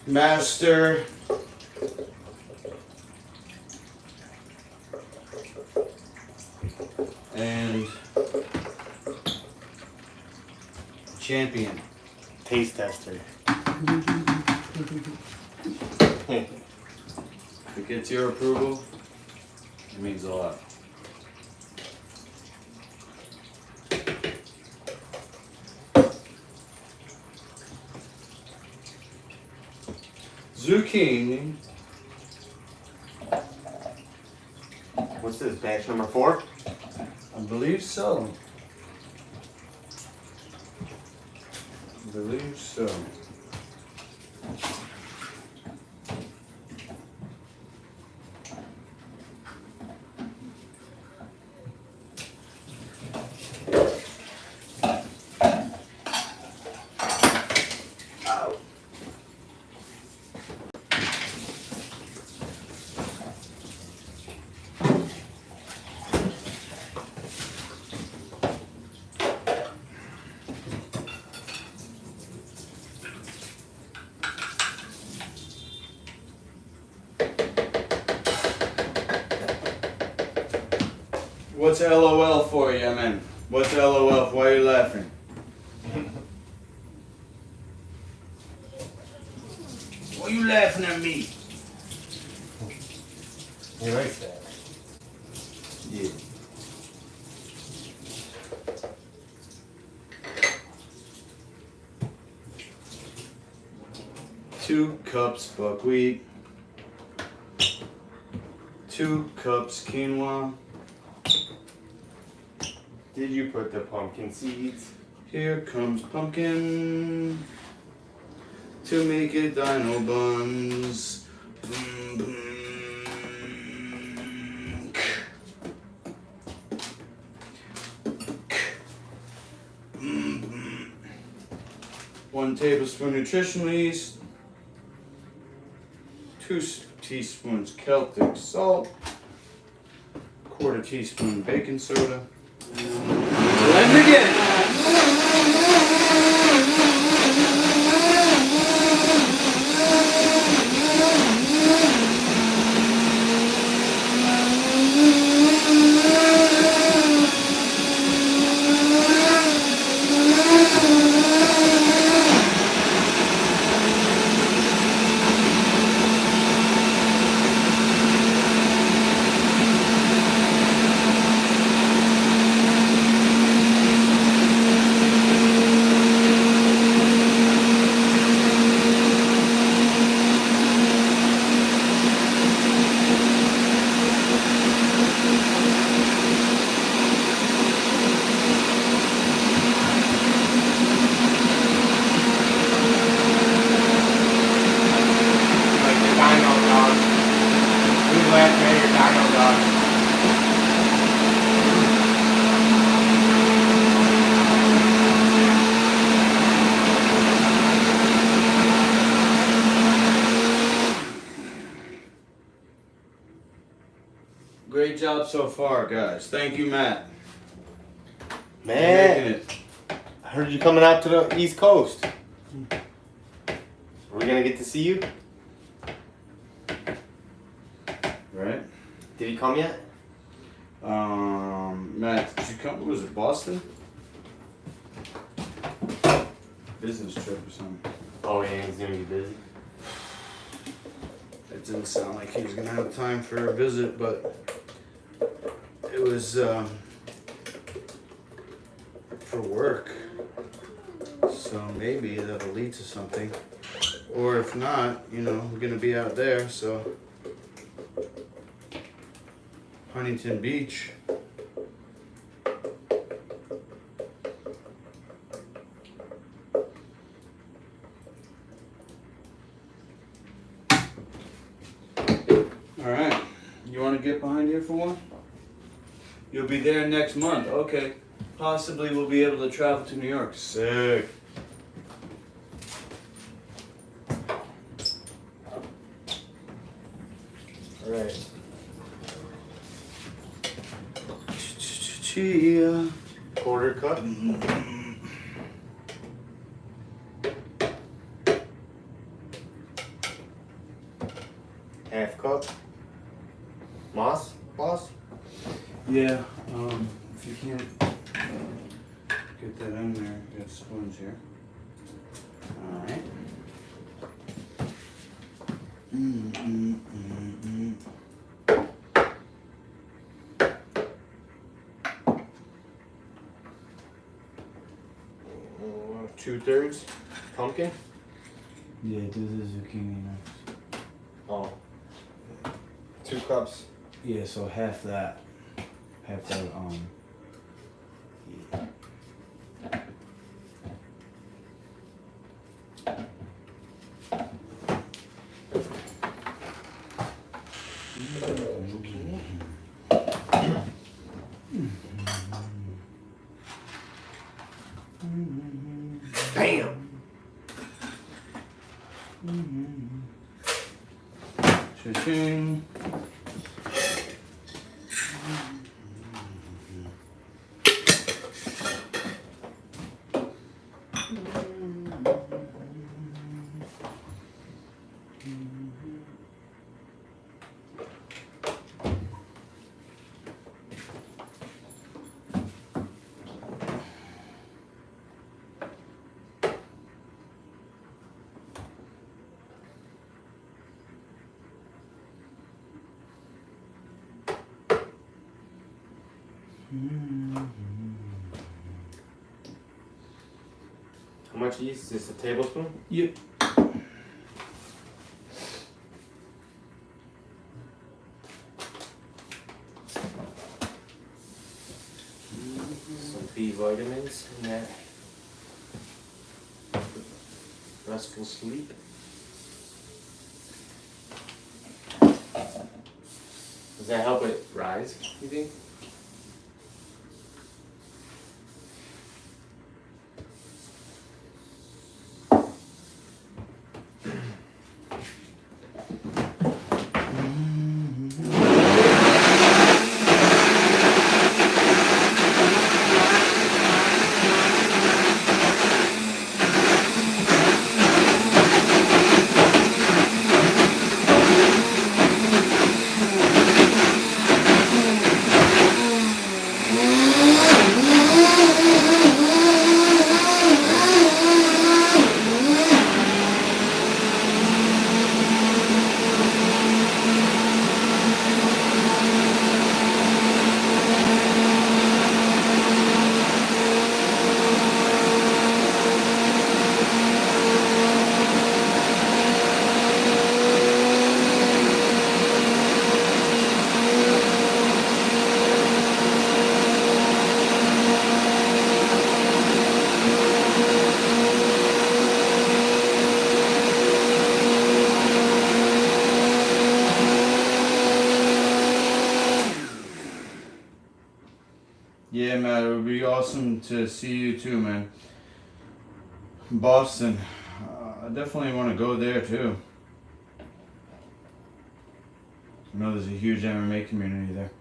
master, and champion. Taste tester. If it gets your approval, it means a lot. Zucchini. What's this, batch number 4? I believe so. I believe so. What's LOL for you, man? What's LOL? Why are you laughing? Why are you laughing at me? He likes that. Yeah. Two cups buckwheat. 2 cups quinoa. Did you put the pumpkin seeds? Here comes pumpkin to make it dino buns. Boom, boom. 1 tablespoon nutritional yeast. 2 teaspoons Celtic salt. 1/4 teaspoon baking soda. Blend again. Great job so far, guys. Thank you, Matt. For making Man, it. I heard you coming out to the East Coast. Are we gonna get to see you? Right? Did he come yet? Matt, did you come? Was it Boston? Business trip or something. Oh yeah, he's gonna be busy. It didn't sound like he was gonna have time for a visit, but it was for work. So maybe that'll lead to something. Or if not, you know, we're gonna be out there, so Huntington Beach. Alright. You wanna get behind here for one? You'll be there next month, okay. Possibly we'll be able to travel to New York. Sick. Alright. Chia. Quarter cup. Half cup. Moss, boss? Yeah, if you can't get that in there, get spoons here. Alright. Two-thirds pumpkin. Yeah, do the zucchini next. Oh. 2 cups. Yeah, so half that. Half that, yeah. Bam! Cha-ching. How much yeast? Just a tablespoon? Yep. Some B vitamins in that restful sleep. Does that help it rise, you think? Yeah, Matt, it would be awesome to see you too, man. Boston. I definitely want to go there too. I know there's a huge MMA community there.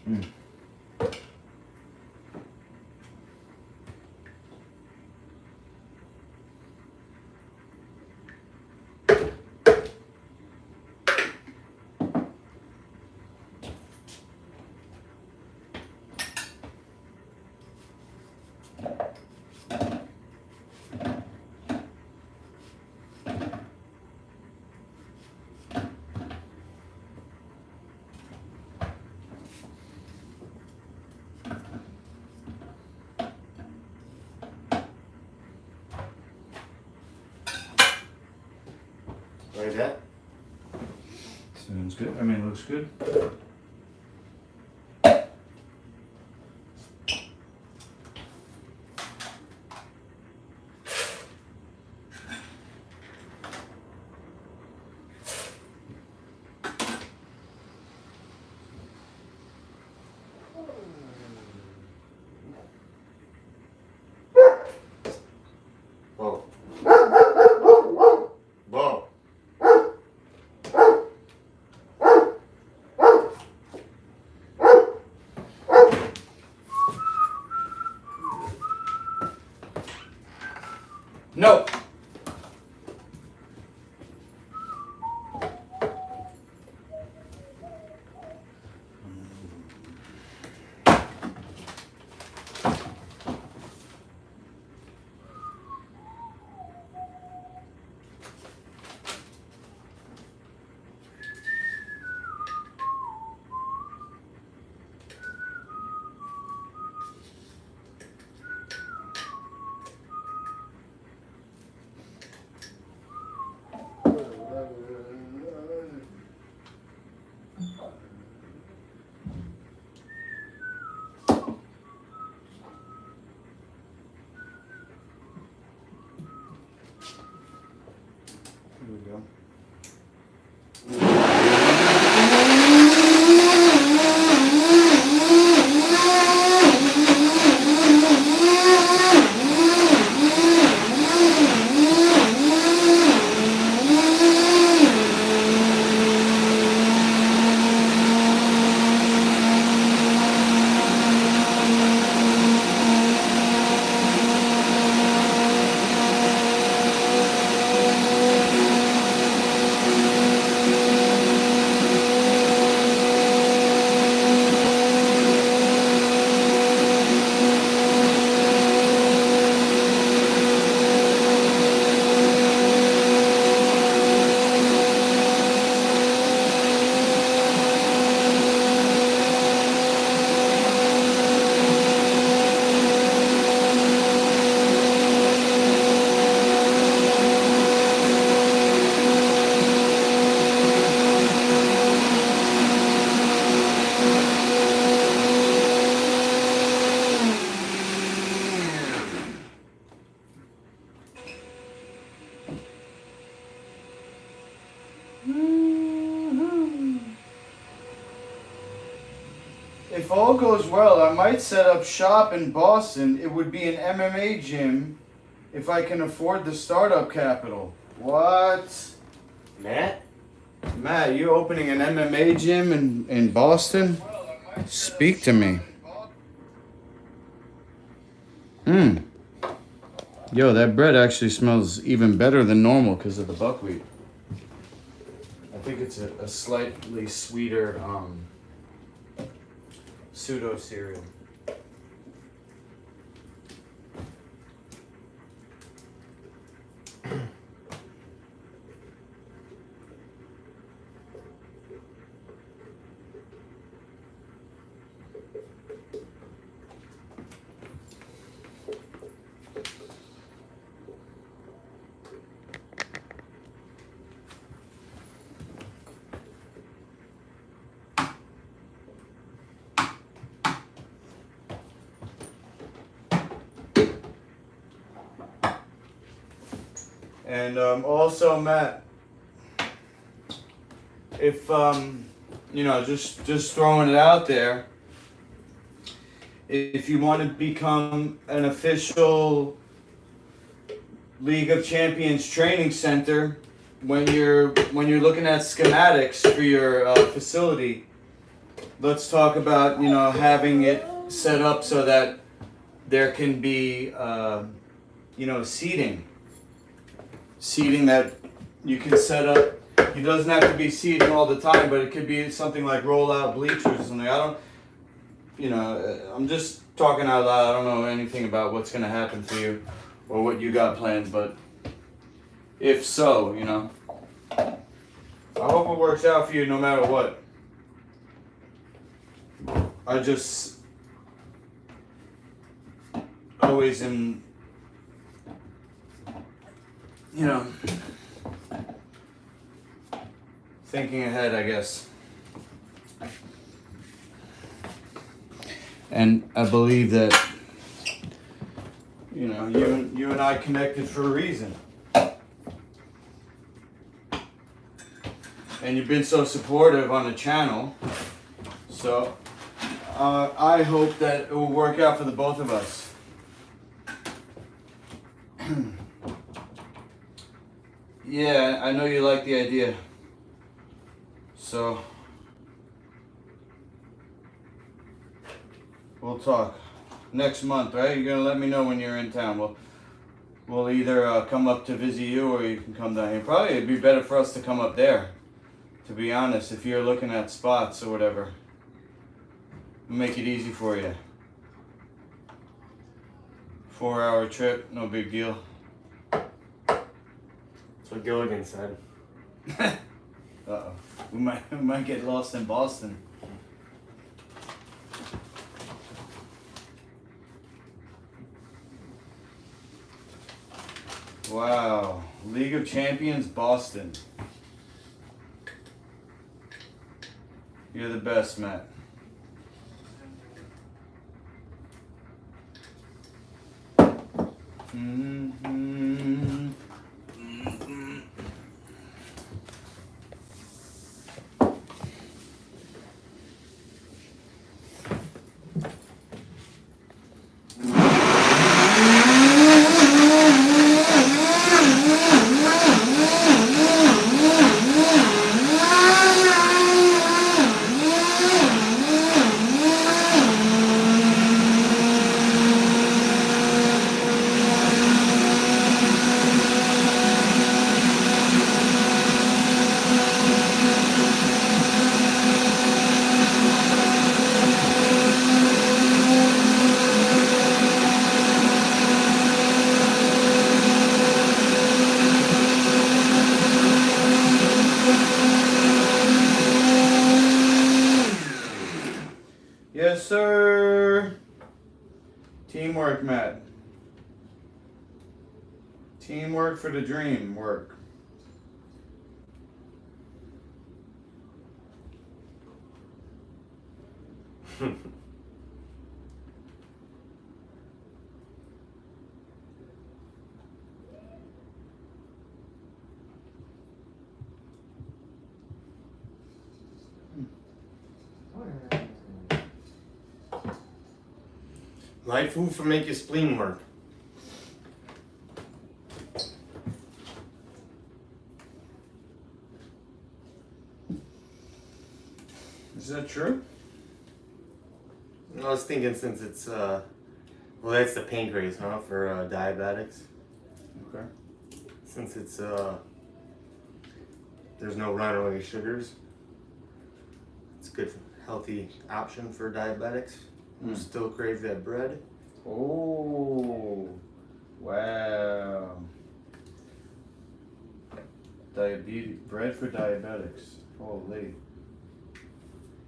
Mm. Like that? Sounds good. I mean, it looks good. Whoa. Whoa. No. Here we go. If all goes well, I might set up shop in Boston. It would be an MMA gym if I can afford the startup capital. What? Matt? Matt, you opening an MMA gym in Boston? Speak to me. Yo, that bread actually smells even better than normal because of the buckwheat. I think it's a slightly sweeter pseudo cereal. And also, Matt, if you know, just throwing it out there, if you want to become an official League of Champions training center, when you're looking at schematics for your facility, let's talk about, you know, having it set up so that there can be, you know, seating that you can set up. It doesn't have to be seating all the time, but it could be something like roll-out bleachers or something. I don't, you know, I'm just talking out loud. I don't know anything about what's going to happen for you or what you got planned, but if so, you know, I hope it works out for you no matter what. I just always am, you know, thinking ahead, I guess. And I believe that, you know, you and I connected for a reason. And you've been so supportive on the channel. So I hope that it will work out for the both of us. Yeah, I know you like the idea. So we'll talk next month, right? You're gonna let me know when you're in town. We'll either come up to visit you or you can come down here. Probably it'd be better for us to come up there, to be honest, if you're looking at spots or whatever. We'll make it easy for you. 4-hour trip, no big deal. That's what Gilligan said. Uh-oh. We might get lost in Boston. Wow. League of Champions, Boston. You're the best, Matt. Mm-hmm. Yes, sir. Teamwork, Matt. Teamwork for the dream work. Light food for make your spleen work. Is that true? I was thinking since it's well, that's the pancreas, huh, for diabetics. Okay. Since it's there's no runaway sugars, it's a good healthy option for diabetics who still crave that bread. Oh, wow. Diabetes bread for diabetics. Holy.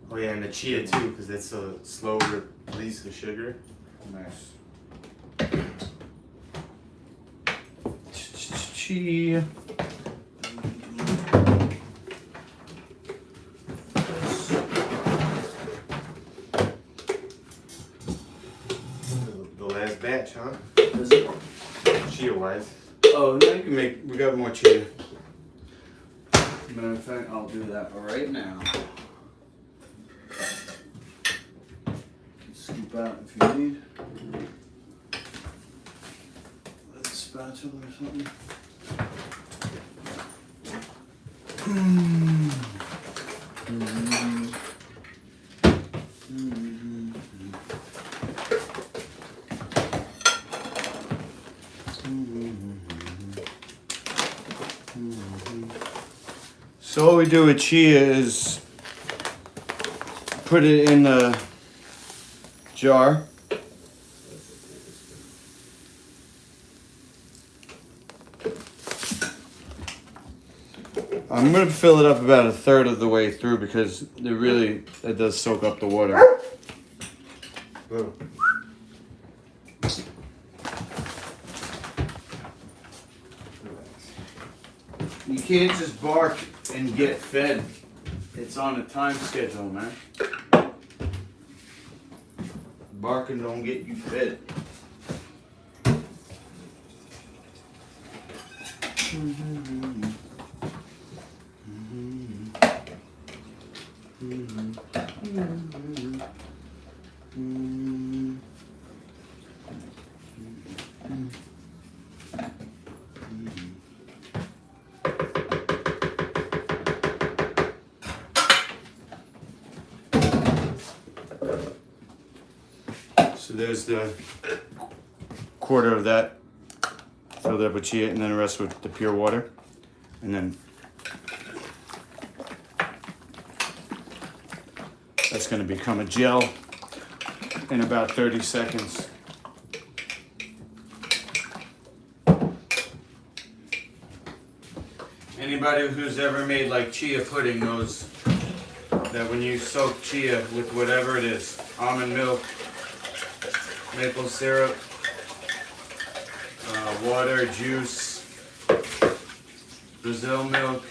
Oh yeah, and the chia too, because that's a slow release of sugar. Nice. Chia. The last batch, huh? Is it? Chia wise. Oh, now you can make. We got more chia. Matter of fact, I'll do that right now. Scoop out if you need. With a spatula or something. So what we do with chia is put it in a jar. I'm gonna fill it up about a third of the way through because it does soak up the water. Boom. You can't just bark and get fed. It's on a time schedule, man. Barking don't get you fed. So there's the quarter of that filled up with chia, and then the rest with the pure water, and then that's going to become a gel in about 30 seconds. Anybody who's ever made like chia pudding knows that when you soak chia with whatever it is, almond milk, maple syrup, water, juice, Brazil milk,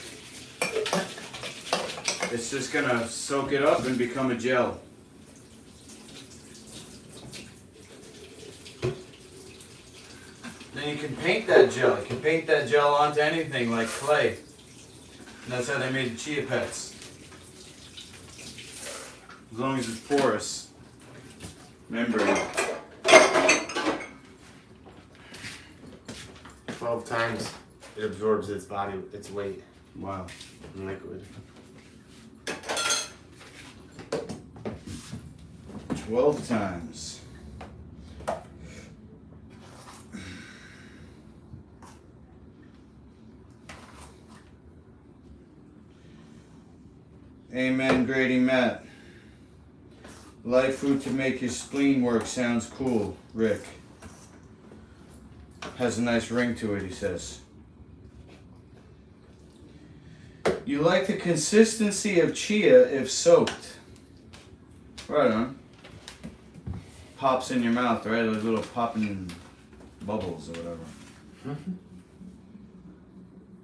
it's just gonna soak it up and become a gel. Then you can paint that gel. You can paint that gel onto anything like clay. And that's how they made the chia pets. As long as it's porous membrane. 12 times it absorbs its weight Wow. in liquid. 12 times. Amen, Grady Matt. Light food to make your spleen work sounds cool, Rick. Has a nice ring to it, he says. You like the consistency of chia if soaked. Right on. Pops in your mouth, right? Those little popping bubbles or whatever.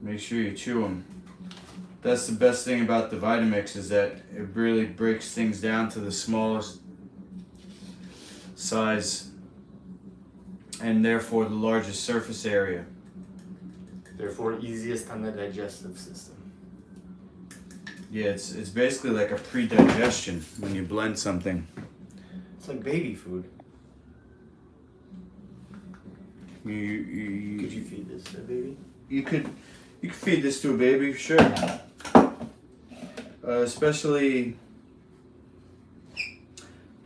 Make sure you chew them. That's the best thing about the Vitamix is that it really breaks things down to the smallest size and therefore the largest surface area. Therefore, easiest on the digestive system. Yeah, it's basically like a pre-digestion when you blend something. It's like baby food. Could Could you feed this to a baby? You could feed this to a baby, sure. Especially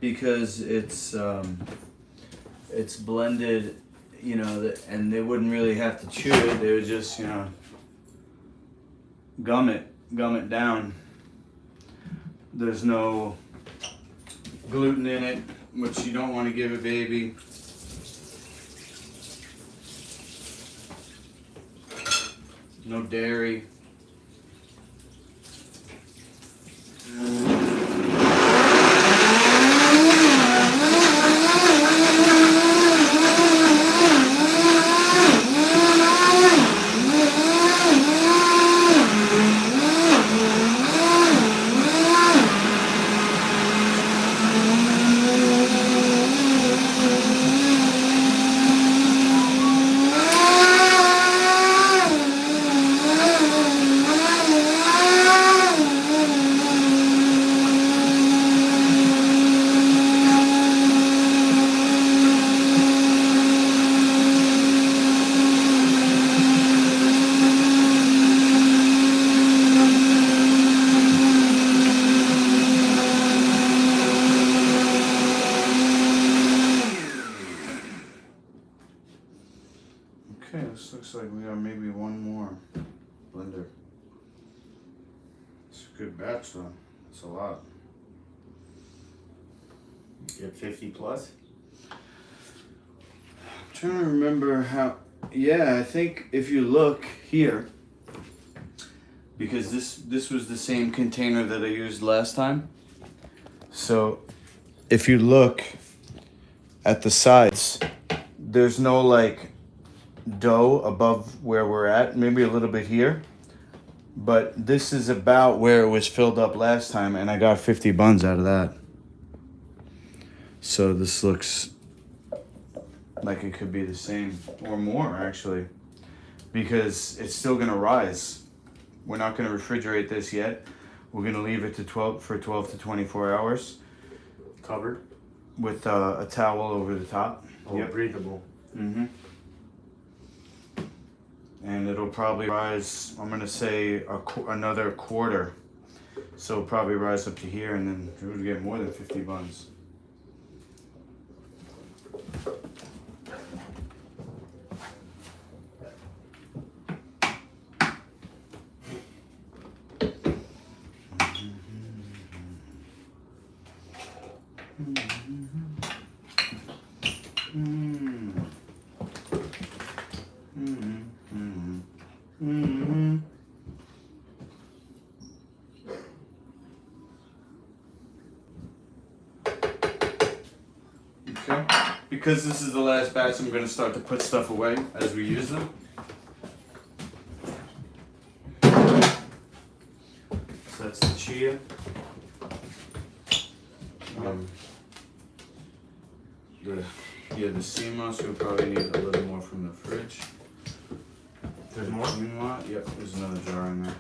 because it's blended, you know, and they wouldn't really have to chew it. They would just, you know, gum it down. There's no gluten in it, which you don't want to give a baby. No dairy. Okay, this looks like we got maybe one more blender. a good batch though. It's a lot. Get 50 plus. I'm trying to remember how. Yeah, I think if you look here, because this was the same container that I used last time. So if you look at the sides, there's no like dough above where we're at, maybe a little bit here. But this is about where it was filled up last time, and I got 50 buns out of that. So this looks like it could be the same or more actually, because it's still gonna rise. We're not gonna refrigerate this yet. We're gonna leave it to 12 to 24 hours. Covered. With a towel over the top. Oh, yep. Breathable. Mm-hmm. And it'll probably rise, I'm gonna say another quarter. So it'll probably rise up to here, and then we would get more than 50 buns. Okay, because this is the last batch, I'm going to start to put stuff away as we use them. So that's the chia. The sea moss, we'll probably need a little more from the fridge. There's more? Quinoa, yep, there's another jar in there.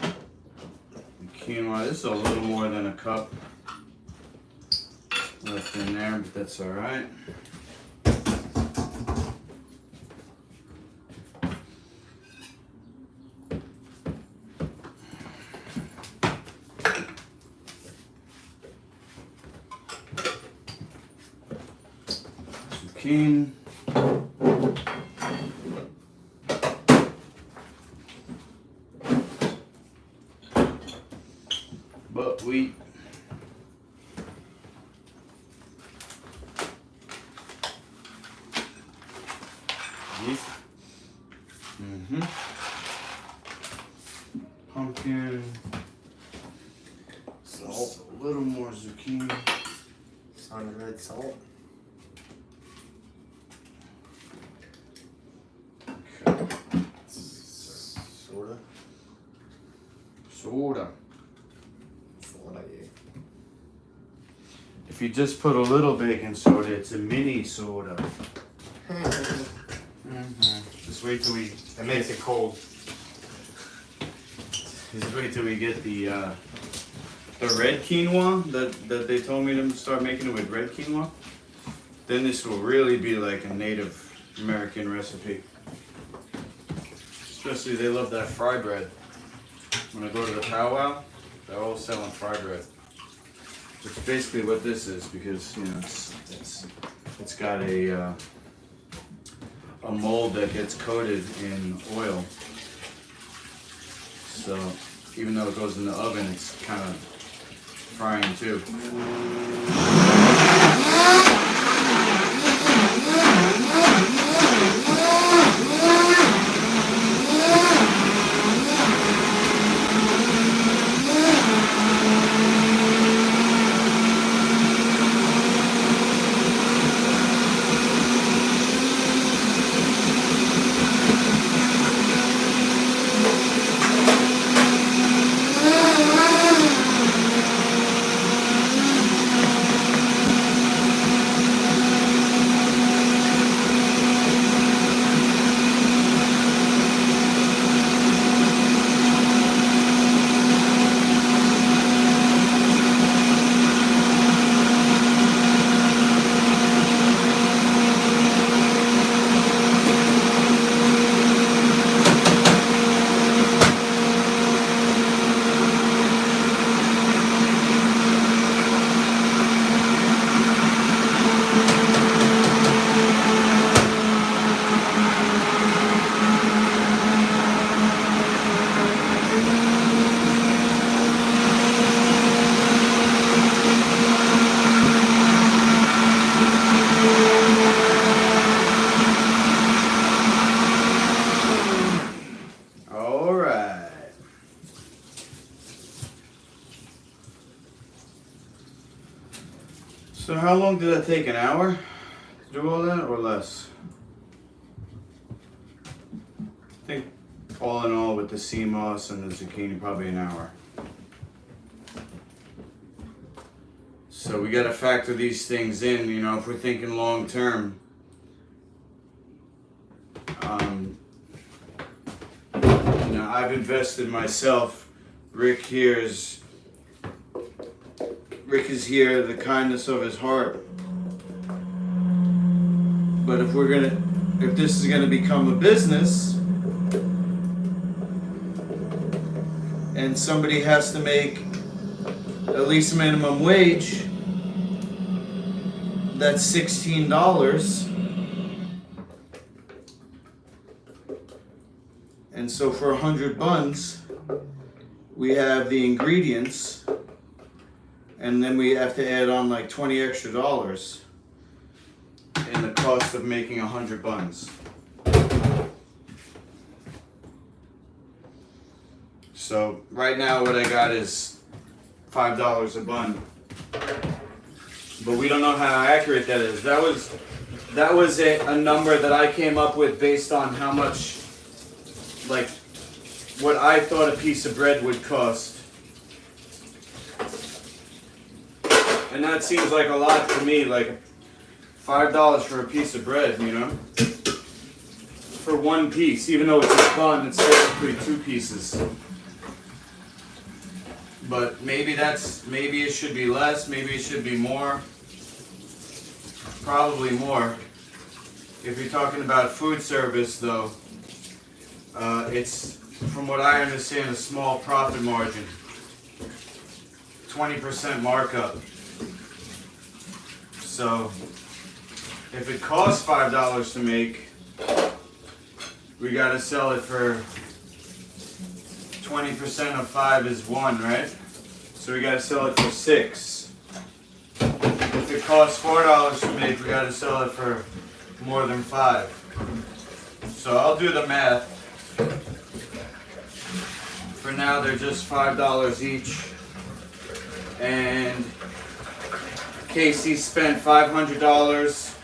The quinoa, this is a little more than a cup left in there, but that's alright. Zucchini. Buckwheat. Mm-hmm. Pumpkin. Salt. A little more zucchini. Sun red salt. Okay. Soda. Soda. Soda, yeah. If you just put a little baking soda, it's a mini soda. Just wait till we. That makes it cold. Just wait till we get the red quinoa that they told me to start making it with red quinoa. Then this will really be like a Native American recipe. Especially they love that fry bread. When I go to the powwow, they're all selling fry bread. Which is basically what this is, because you know it's got a mold that gets coated in oil. So even though it goes in the oven, it's kind of frying too. So how long did that take? An hour to do all that, or less? I think all in all with the sea moss and the zucchini, probably an hour. So we got to factor these things in, you know, if we're thinking long term. You know, I've invested myself. Rick is here, the kindness of his heart. But if this is gonna become a business, and somebody has to make at least minimum wage, that's $16. And so for 100 buns, we have the ingredients, and then we have to add on like $20 extra in the cost of making 100 buns. So right now what I got is $5 a bun. But we don't know how accurate that is. That was a number that I came up with based on how much, like, what I thought a piece of bread would cost. And that seems like a lot to me, like $5 for a piece of bread, you know? For one piece, even though it's a bun, it's technically 2 pieces. But maybe it should be less, maybe it should be more. Probably more. If you're talking about food service though, it's, from what I understand, a small profit margin. 20% markup. So, if it costs $5 to make, we gotta sell it for 20% of 5 is 1, right? So we gotta sell it for 6. If it costs $4 to make, we gotta sell it for more than 5. So I'll do the math. For now, they're just $5 each. And Casey spent $500.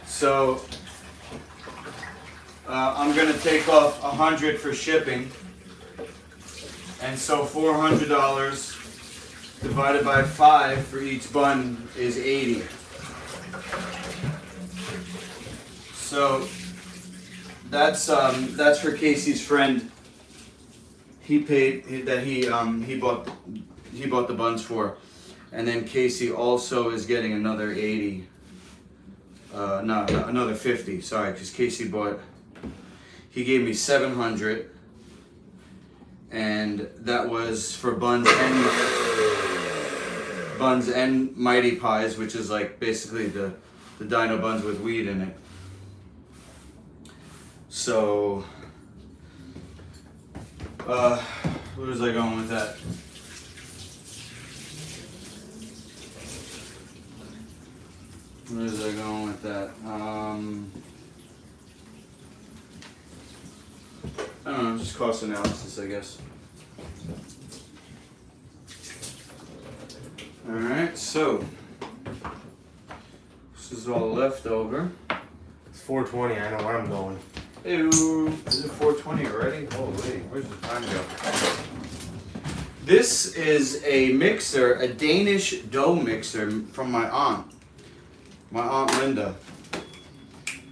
So I'm gonna take off $100 for shipping. And so $400 divided by 5 for each bun is 80. So that's for Casey's friend. He paid that he bought the buns for, and then Casey also is getting another 80. No, another 50. Sorry, because Casey he gave me 700. And that was for buns and Mighty Pies, which is like basically the Dino buns with weed in it. So, where was I going with that? Where was I going with that? I don't know, just cost analysis, I guess. Alright, so this is all leftover. It's 4:20. I know where I'm going. Ew, is it 4:20 already? Holy, where's the time go? This is a mixer, a Danish dough mixer from my Aunt Linda.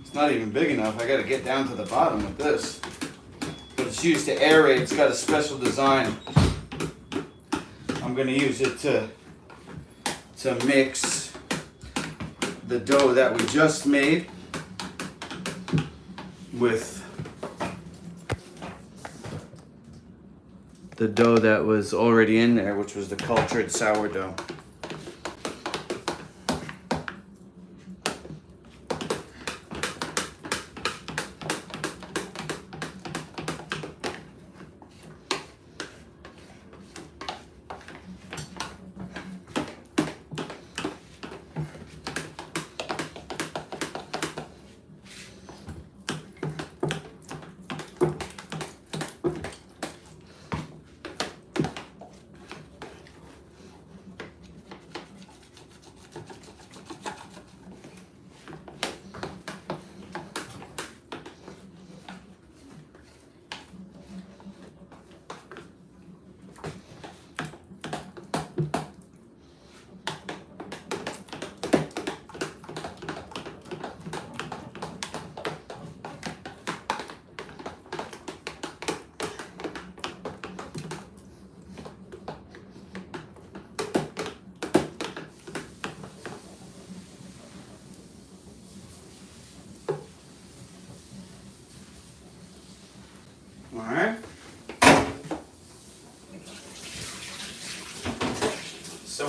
It's not even big enough. I gotta get down to the bottom with this. But it's used to aerate. It's got a special design. I'm gonna use it to mix the dough that we just made with the dough that was already in there, which was the cultured sourdough.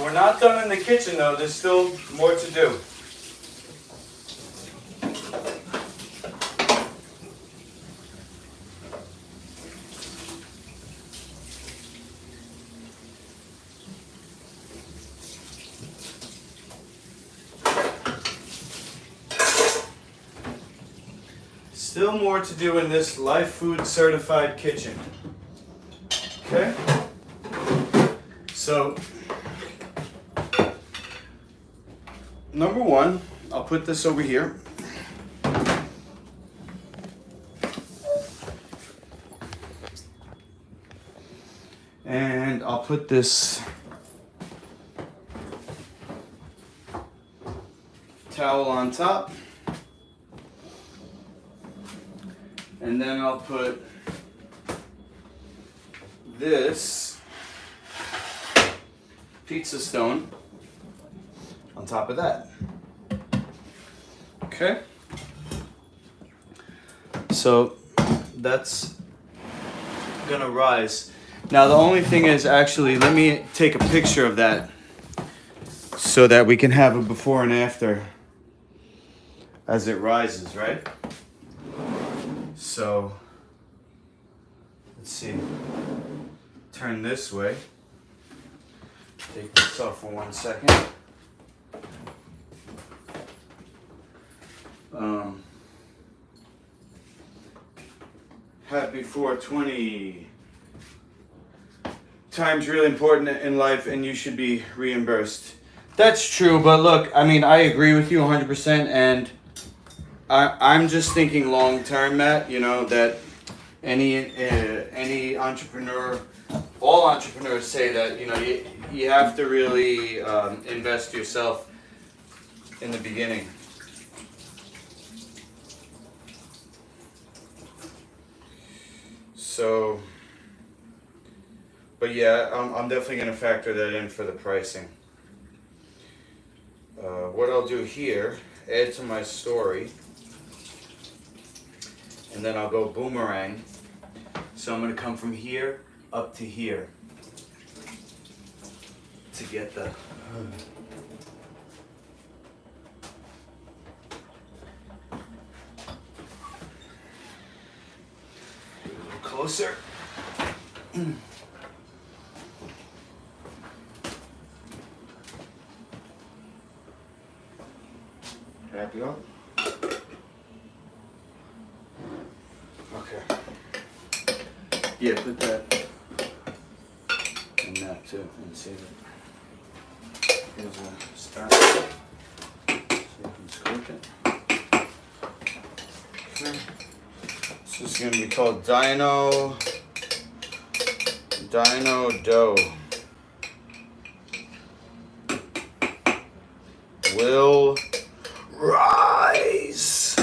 So we're not done in the kitchen though, there's still more to do. Still more to do in this Life Food certified kitchen. Okay? So, number one, I'll put this over here. And I'll put this towel on top. And then I'll put this pizza stone on top of that. Okay? So that's gonna rise. Now the only thing is, actually, let me take a picture of that so that we can have a before and after as it rises, right? So, let's see, turn this way, take this off for 1 second. Happy 420. Time's really important in life and you should be reimbursed. That's true, but look, I mean, I agree with you 100%, and I'm just thinking long term, Matt. You know that any entrepreneur, all entrepreneurs say that you have to really invest yourself in the beginning. So, but yeah, I'm definitely gonna factor that in for the pricing. What I'll do here, add to my story. And then I'll go boomerang. So I'm gonna come from here up to here to get the a little closer. Happy up. Okay. Yeah, put that and that too, and see that. Here's a start. So you can scoop it. Okay. This is gonna be called Dino dough. Will rise.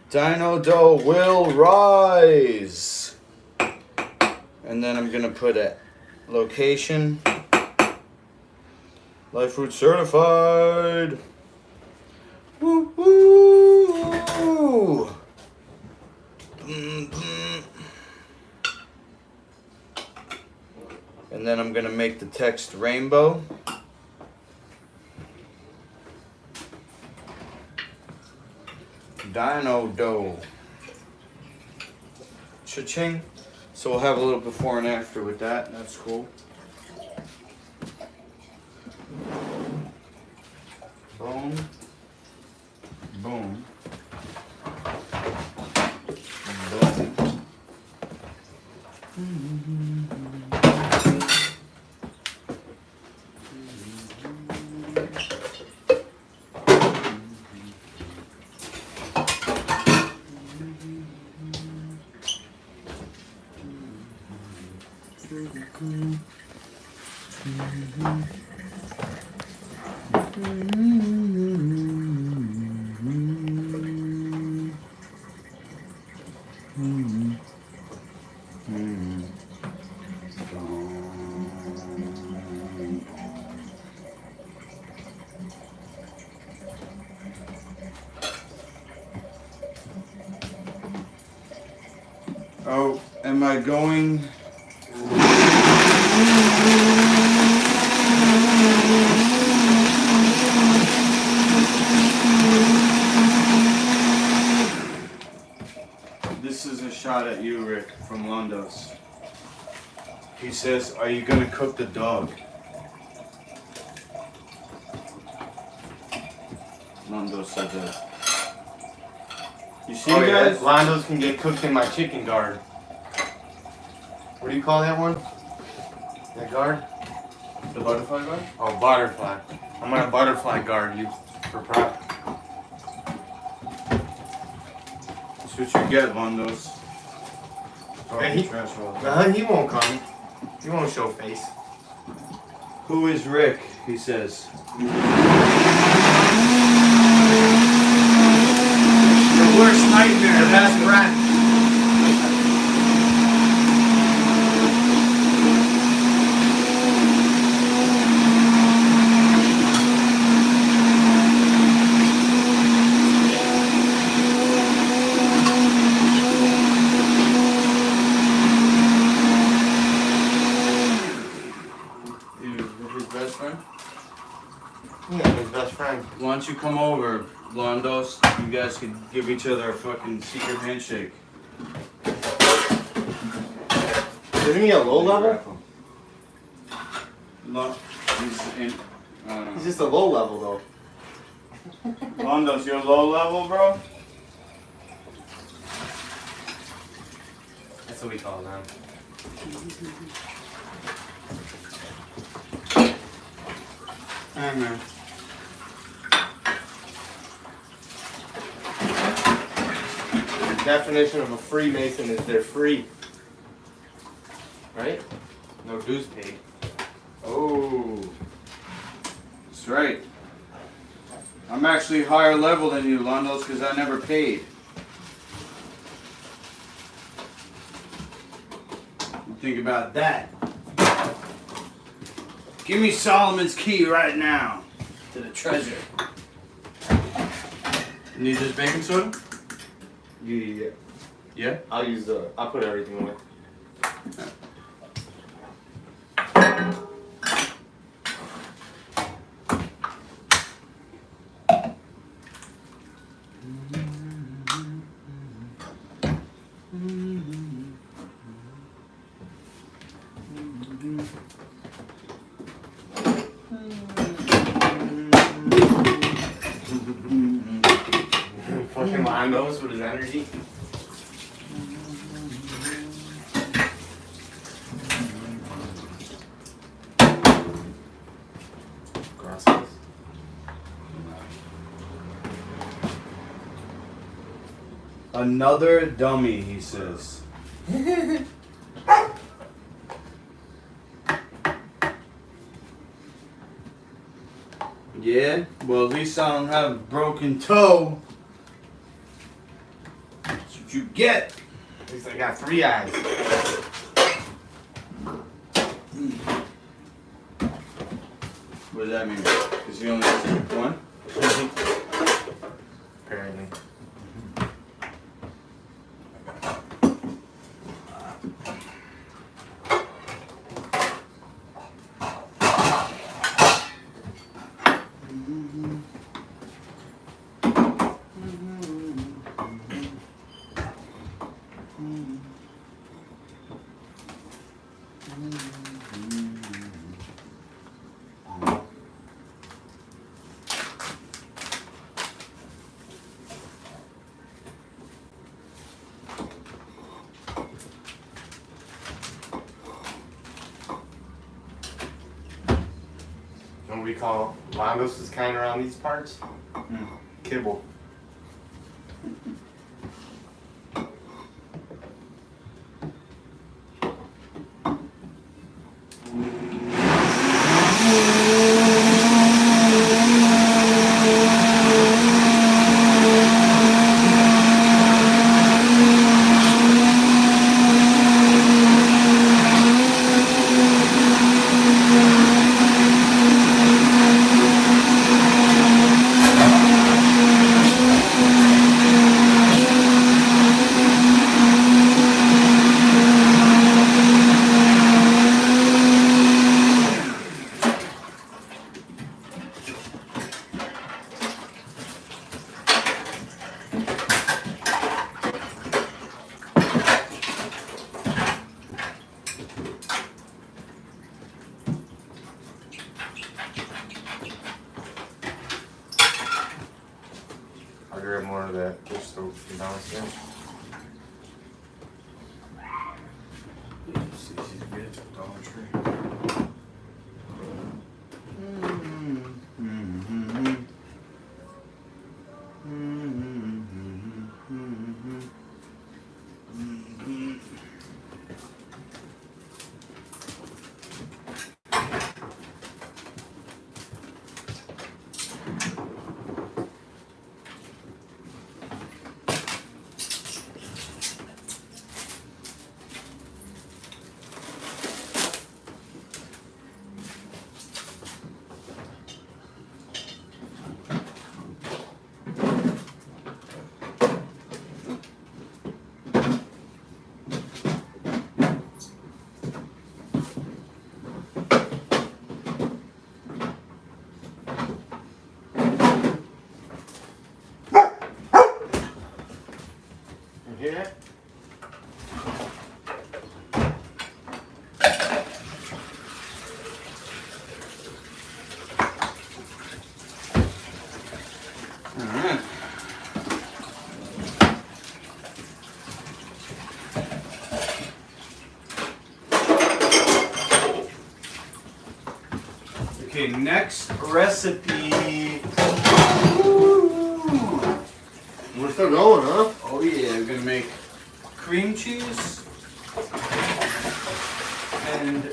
Dino dough will rise. And then I'm gonna put a location. Life Food certified. Woo woo. And then I'm gonna make the text rainbow. Dino dough. Cha-ching. So we'll have a little before and after with that. That's cool. Boom. Boom. Oh, am I going This is a shot at you, Rick, from Londo's. He says, "Are you gonna cook the dog?" Londo said that. You see, guys? Londo's can get cooked in my chicken guard. What do you call that one? That guard? The butterfly guard? Oh, butterfly. I'm gonna butterfly guard you for prep. That's what you get, Londo's. Hey, he won't come. He won't show face. Who is Rick? He says. Your worst nightmare, the best friend. His best friend? Yeah, his best friend. Why don't you come over, Londos? You guys could give each other a fucking secret handshake. Isn't he a low level? He's in. I don't know. He's just a low level though. Londos, you're low level, bro? That's what we call them. Hey, man. The definition of a Freemason is they're free. Right? No dues paid. Oh. That's right. I'm actually higher level than you, Londos, because I never paid. Think about that. Give me Solomon's key right now to the treasure. Need this baking soda? Yeah. Yeah? I'll put everything away. Fucking Londos with his energy. Gracias. Another dummy, he says. Yeah? Well, at least I don't have a broken toe. That's what you get. At least I got 3 eyes. What does that mean? Because he only has one? Apparently. What we call Londos is kind of around these parts. Kibble. that dish soap from downstairs. Let's see if you can get it at Dollar Tree. Here? Alright. Okay, next recipe. We're still going, huh? Oh yeah, we're gonna make cream cheese and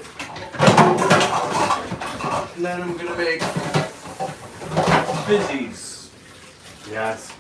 then I'm gonna make fizzies. Yes.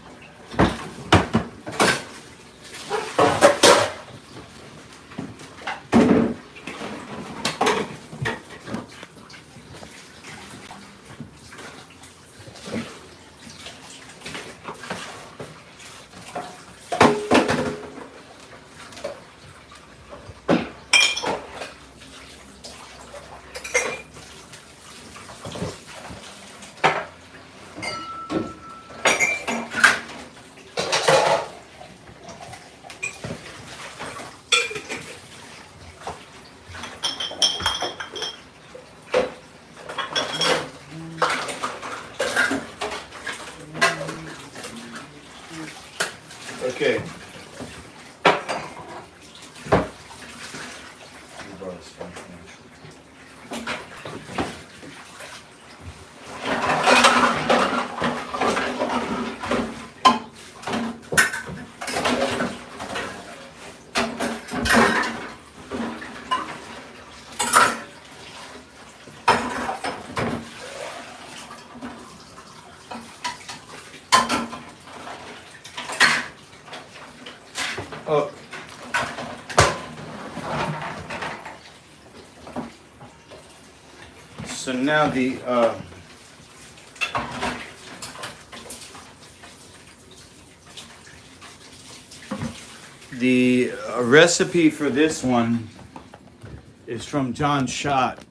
Okay. Oh. So now the recipe for this one is from John Schott.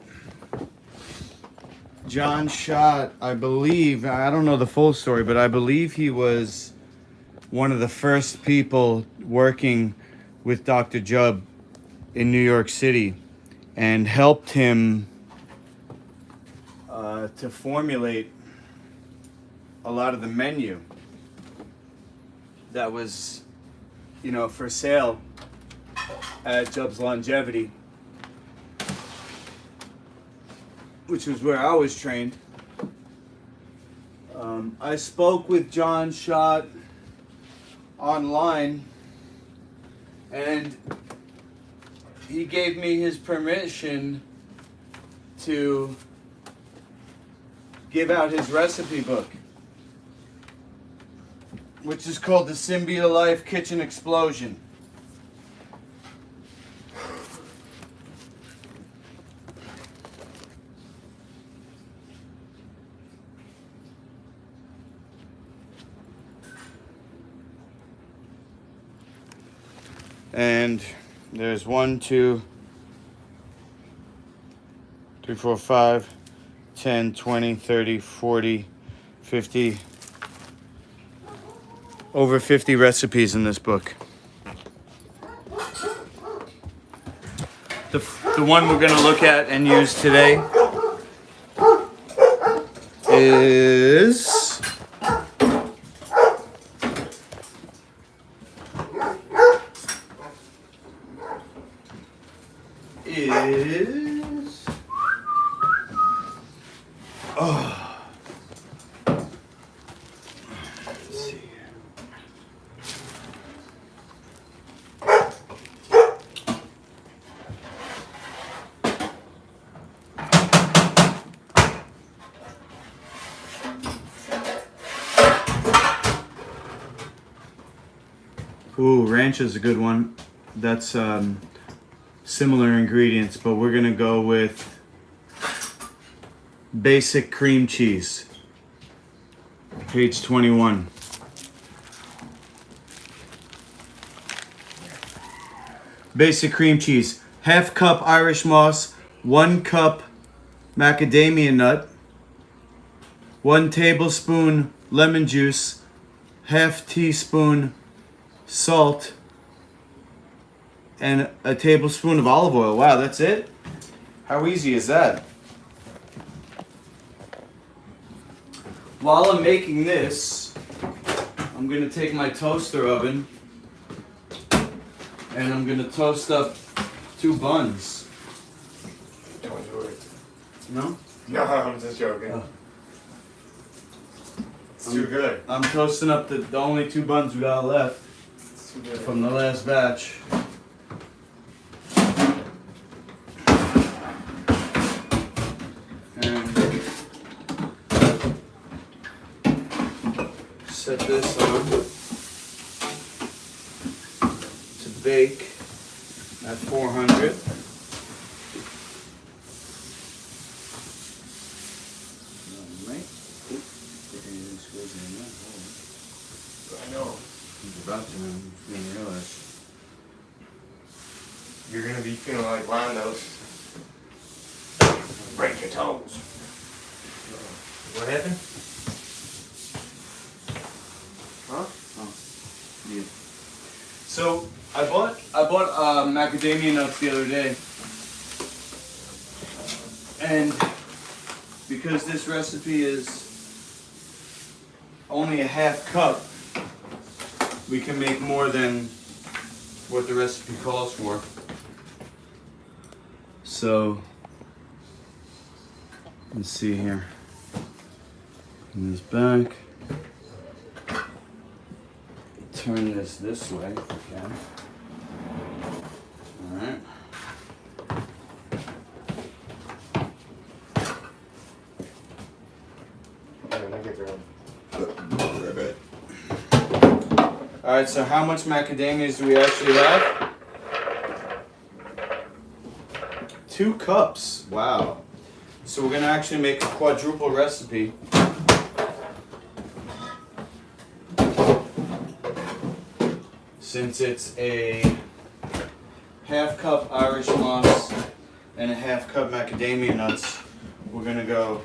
John Schott, I believe, I don't know the full story, but I believe he was one of the first people working with Dr. Jubb in New York City and helped him to formulate a lot of the menu that was, you know, for sale at Jubb's Longevity, which was where I was trained. I spoke with John Schott online, and he gave me his permission to give out his recipe book, which is called the Symbiote Life Kitchen Explosion. And there's 1, 2, 3, 4, 5, 10, 20, 30, 40, 50, over 50 recipes in this book. The one we're going to look at and use today is is... Oh. Let's see. Ooh, ranch is a good one. That's similar ingredients, but we're gonna go with basic cream cheese. Page 21. Basic cream cheese. Half cup Irish moss, 1 cup macadamia nut, 1 tablespoon lemon juice, half teaspoon salt, and a tablespoon of olive oil. Wow, that's it? How easy is that? While I'm making this, I'm gonna take my toaster oven and I'm gonna toast up 2 buns. Don't do it. No? No, I'm just joking. Oh. It's too good. I'm toasting up the only 2 buns we got left It's too good. from the last batch. And set this on to bake at 400. Alright. I know. He's about to, I didn't realize. You're gonna be feeling like Londo's. Break your toes. What happened? Huh? Oh, yeah. So I bought macadamia nuts the other day, and because this recipe is only a half cup, we can make more than what the recipe calls for. So let's see here. Bring this back. Turn this way if we can. Alright. Alright, so how much macadamias do we actually have? 2 cups. Wow. So we're gonna actually make a quadruple recipe. Since it's a half cup Irish moss and a half cup macadamia nuts, we're gonna go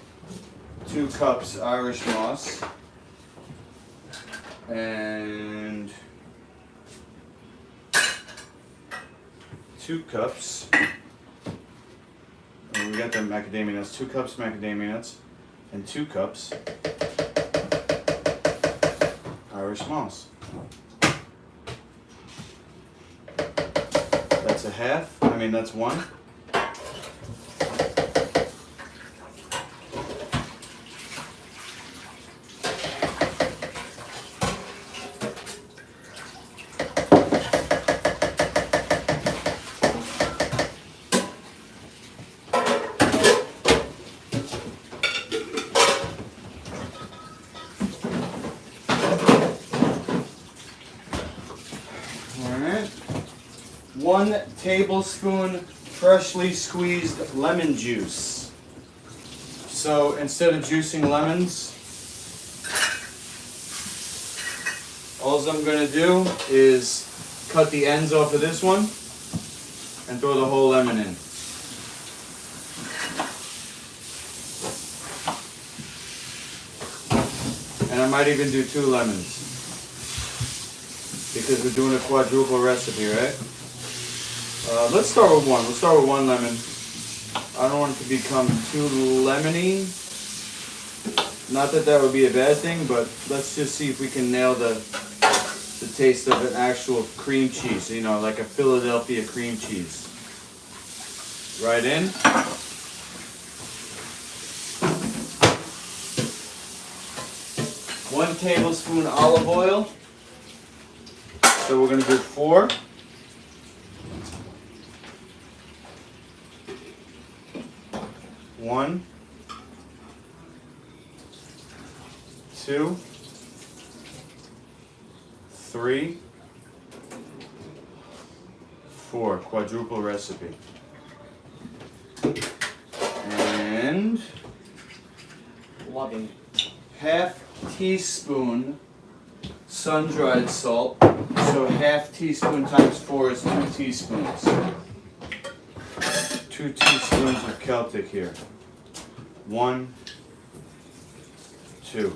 2 cups Irish moss and 2 cups. Oh, we got the macadamia nuts. 2 cups macadamia nuts and 2 cups Irish moss. That's a half. I mean, that's 1. Alright. 1 tablespoon freshly squeezed lemon juice. So instead of juicing lemons, all I'm going to do is cut the ends off of this one and throw the whole lemon in. And I might even do 2 lemons because we're doing a quadruple recipe, right? Let's start with 1. Let's start with 1 lemon. I don't want it to become too lemony. Not that that would be a bad thing, but let's just see if we can nail the taste of an actual cream cheese. You know, like a Philadelphia cream cheese. right in. One tablespoon olive oil. So we're going to do 4. One, 2, 3, 4. Quadruple recipe. And Loving. half teaspoon sun-dried salt. So half teaspoon times 4 is 2 teaspoons. 2 teaspoons of Celtic here. 1, 2.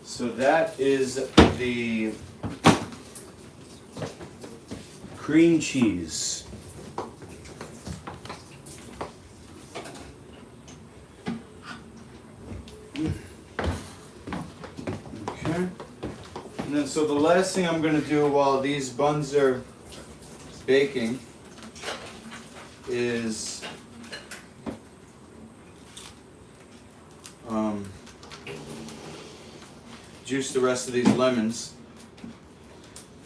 So that is the cream cheese. Okay. And then so the last thing I'm going to do while these buns are baking is juice the rest of these lemons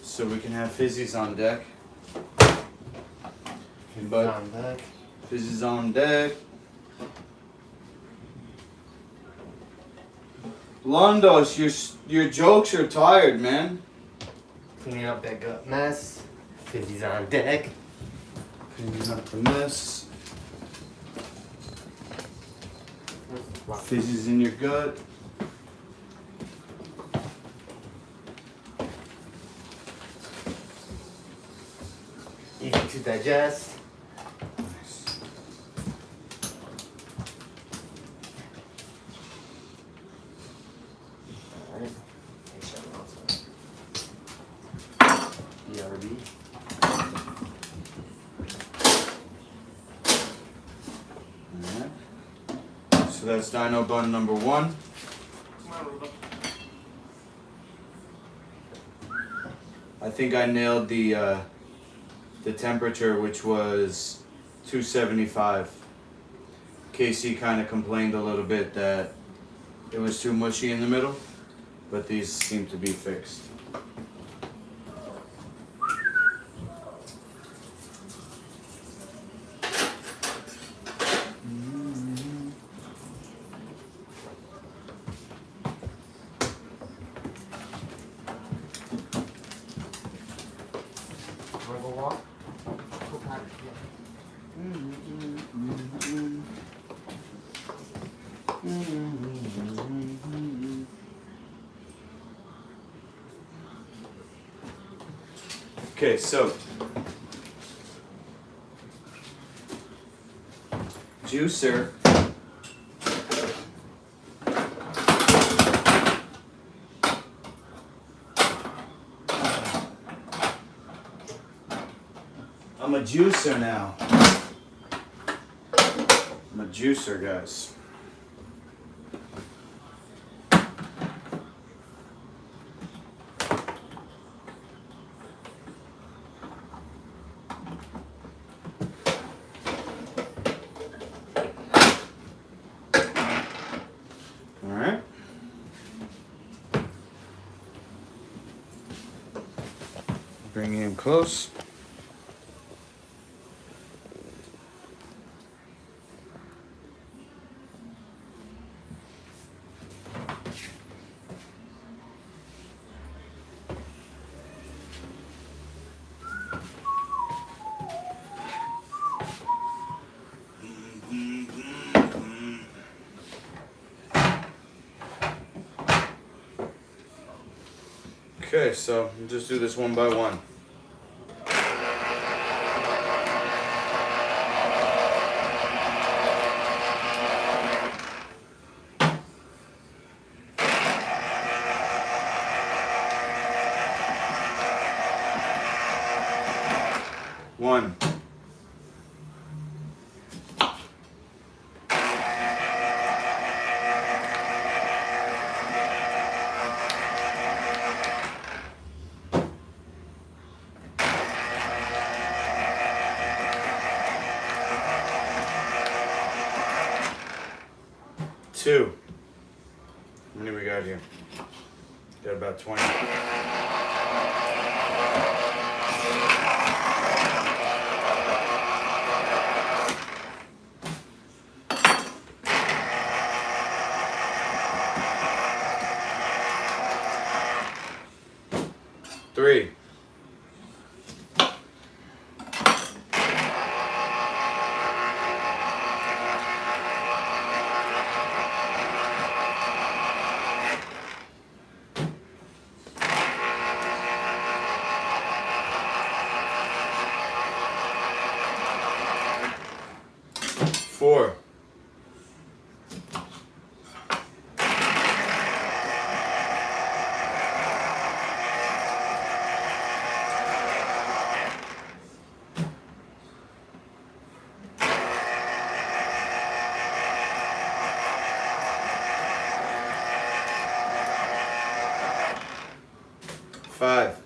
so we can have fizzies on deck. But On deck. fizzies on deck. Londos, your jokes are tired, man. Cleaning up that gut mess. Fizzy's on deck. Cleaning up the mess. Fizzies in your gut. Easy to digest. Nice. Alright. BRB. Alright. So that's Dino bun number 1. I think I nailed the temperature, which was 275. Casey kind of complained a little bit that it was too mushy in the middle, but these seem to be fixed. Wanna go walk? Go potty. Okay, so juicer. I'm a juicer now. I'm a juicer, guys. All right. Bring it in close. Okay, so we'll just do this one by one. One. 2. How many we got here? Got about 20. Three. Four. Five.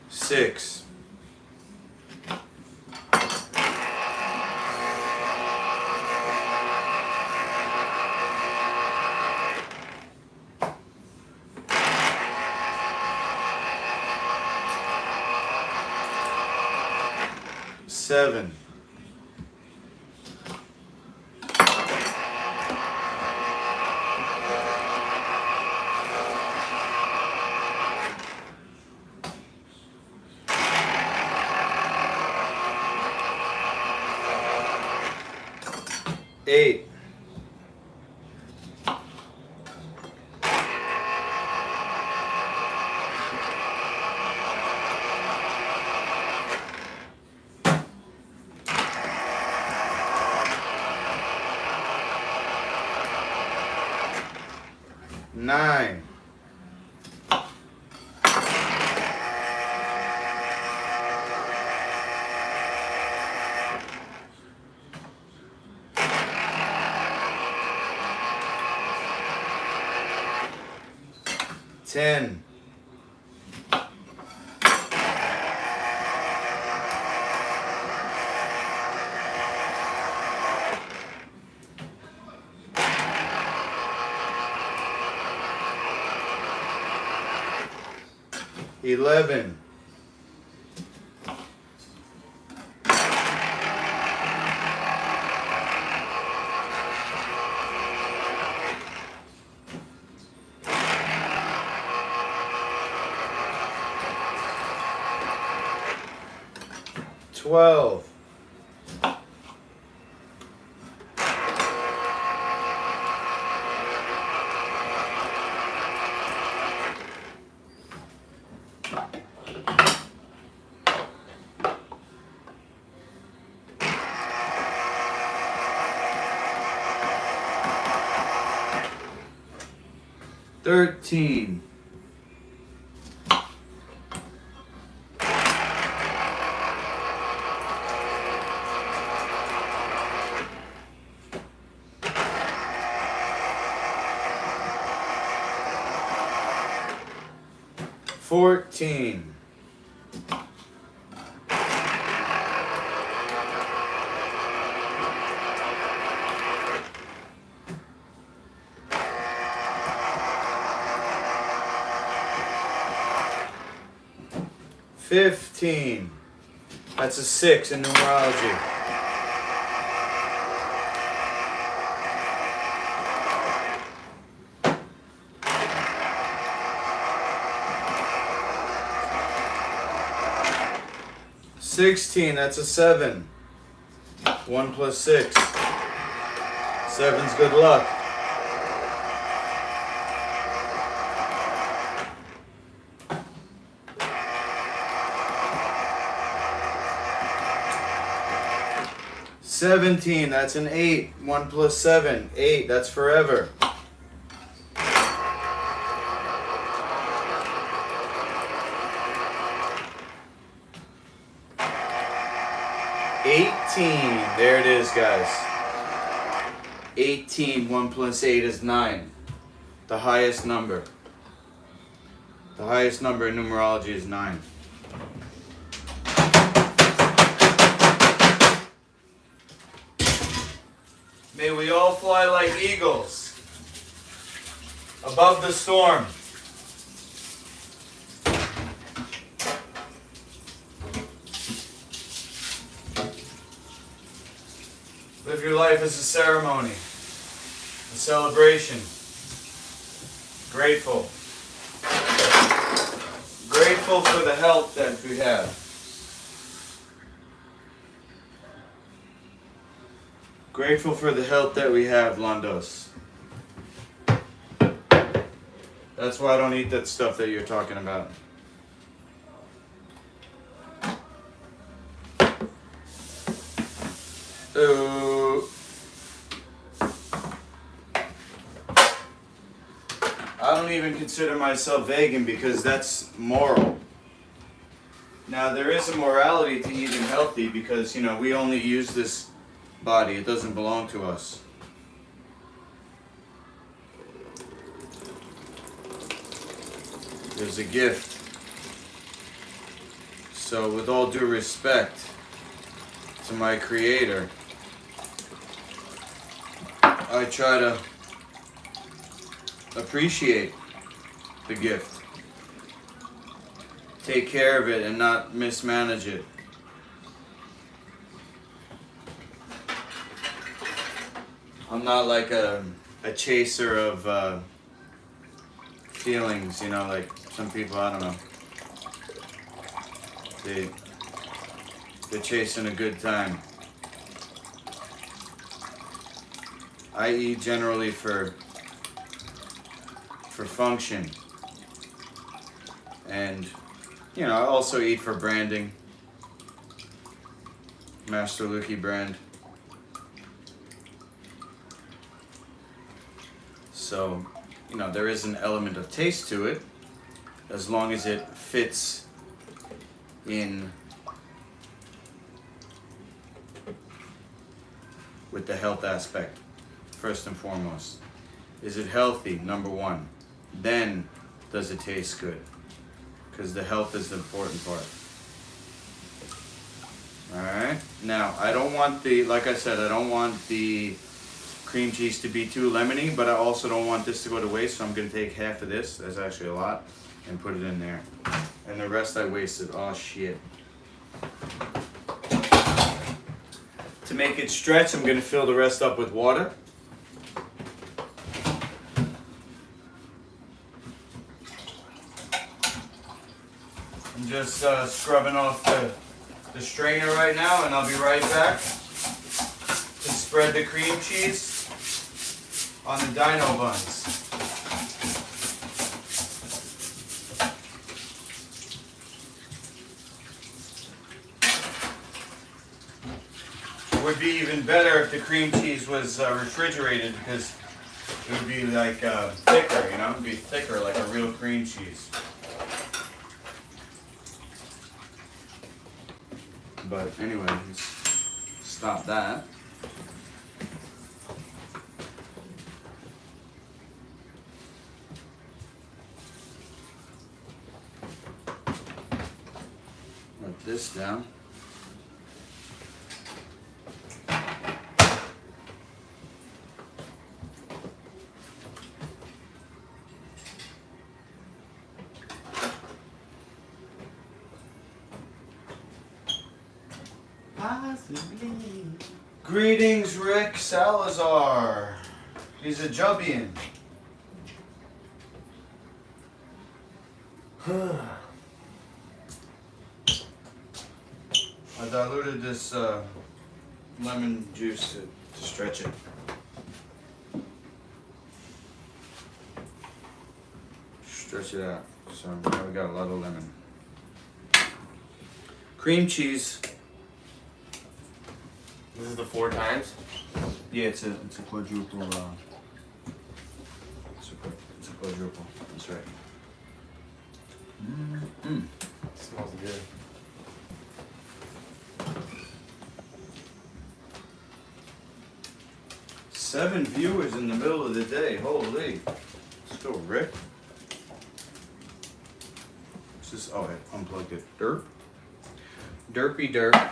Six. Seven. Eight. Nine. Ten. Eleven. 12. Thirteen. Fourteen. $15. That's a 6 in numerology. $16. That's a 7. 1 plus 6. 7's good luck. $17, that's an 8. 1 plus 7, 8, that's forever. $18, there it is, guys. 18. 1 plus 8 is 9. The highest number. The highest number in numerology is 9. May we all fly like eagles above the storm. Live your life as a ceremony, a celebration. Grateful. Grateful for the health that we have. Grateful for the health that we have, Landos. That's why I don't eat that stuff that you're talking about. I don't even consider myself vegan because that's moral. Now there is a morality to eating healthy because, you know, we only use this body. It doesn't belong to us. There's a gift. So with all due respect to my creator, I try to appreciate the gift. Take care of it and not mismanage it. I'm not like a chaser of feelings, you know, like some people, I don't know. They're chasing a good time. I eat generally for function. And, you know, I also eat for branding. Master Luki brand. So, you know, there is an element of taste to it, as long as it fits in with the health aspect, first and foremost. Is it healthy? Number one. Then, does it taste good? Because the health is the important part. Alright? Now, I don't want the, like I said, I don't want the cream cheese to be too lemony, but I also don't want this to go to waste, so I'm going to take half of this, that's actually a lot, and put it in there. And the rest I wasted. Oh shit. To make it stretch, I'm going to fill the rest up with water. I'm just scrubbing off the strainer right now, and I'll be right back to spread the cream cheese on the Dino Bunz. It would be even better if the cream cheese was refrigerated, because it would be like thicker, you know? It would be thicker like a real cream cheese. But anyway, let's stop that. Let this down. Greetings, Rick Salazar. He's a Jubbian. I diluted this lemon juice to stretch it. Stretch it out. So now we got a lot of lemon. Cream cheese. This is the 4 times. Yeah, it's a quadruple. It's a quadruple. That's right. It smells good. 7 viewers in the middle of the day. Holy. Let's go, Rick. What's this? Oh, I unplugged it. Derp. Derpy derp.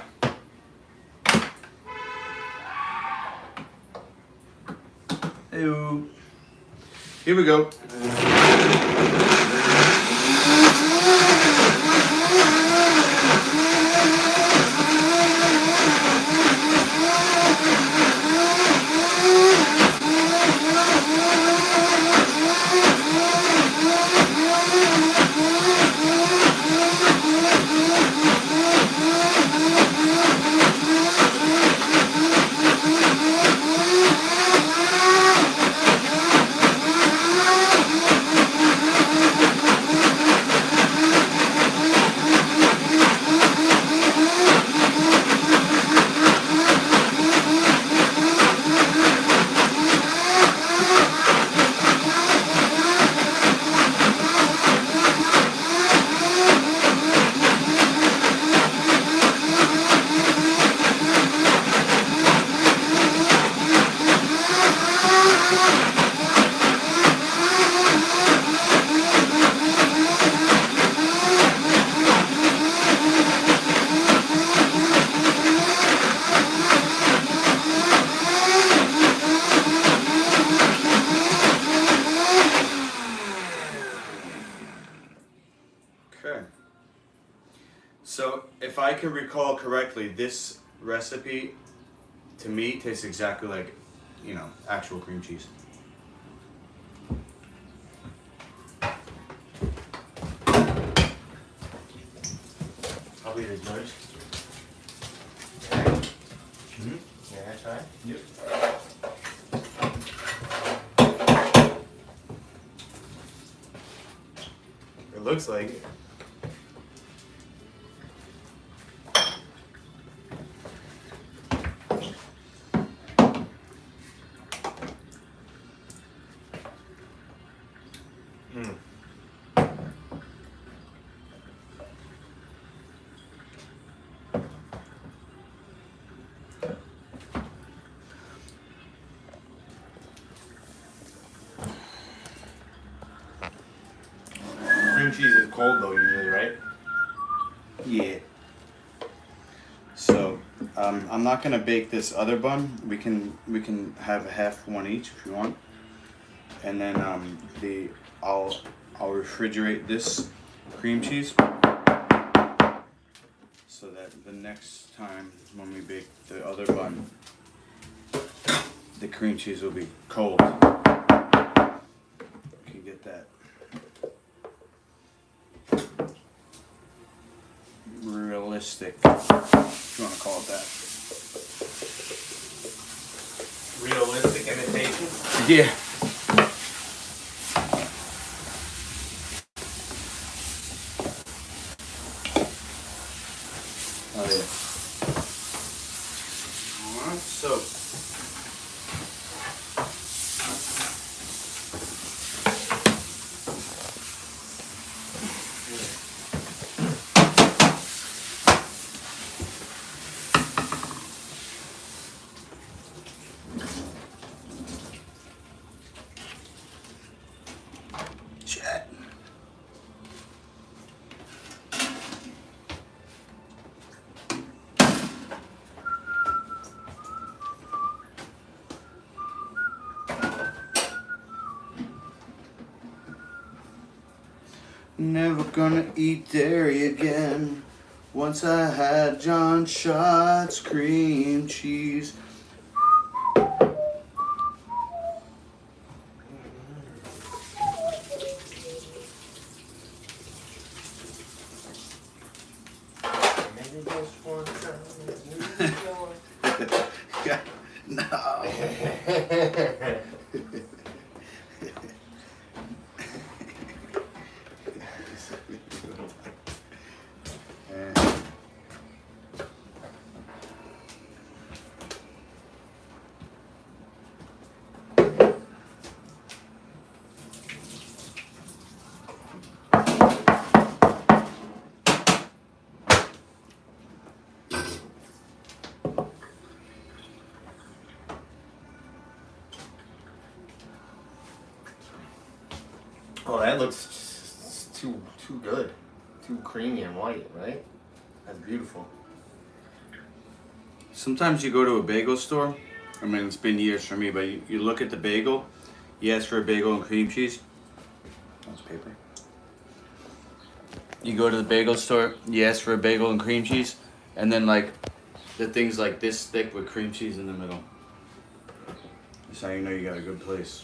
Hey-oo. Here we go. Okay. So, if I can recall correctly, this recipe, to me, tastes exactly like, you know, actual cream cheese. I'll be the judge. Mm-hmm. Yeah, try. Yep. It looks like it. Cream cheese is cold though, usually, right? Yeah. So, I'm not gonna bake this other bun. We can have a half one each if you want, and then I'll refrigerate this cream cheese so that the next time when we bake the other bun, the cream cheese will be cold. You can get that realistic, if you want to call it that. Realistic imitation. Yeah. Oh yeah. Alright, so shit. Never gonna eat dairy again. Once I had John Shots cream cheese. Maybe just one time. Yeah. No. Oh, that looks just too good. Too creamy and white, right? That's beautiful. Sometimes you go to a bagel store. I mean, it's been years for me, but you look at the bagel. You ask for a bagel and cream cheese. That's paper. You go to the bagel store. You ask for a bagel and cream cheese, and then like the thing's like this thick with cream cheese in the middle. That's how you know you got a good place.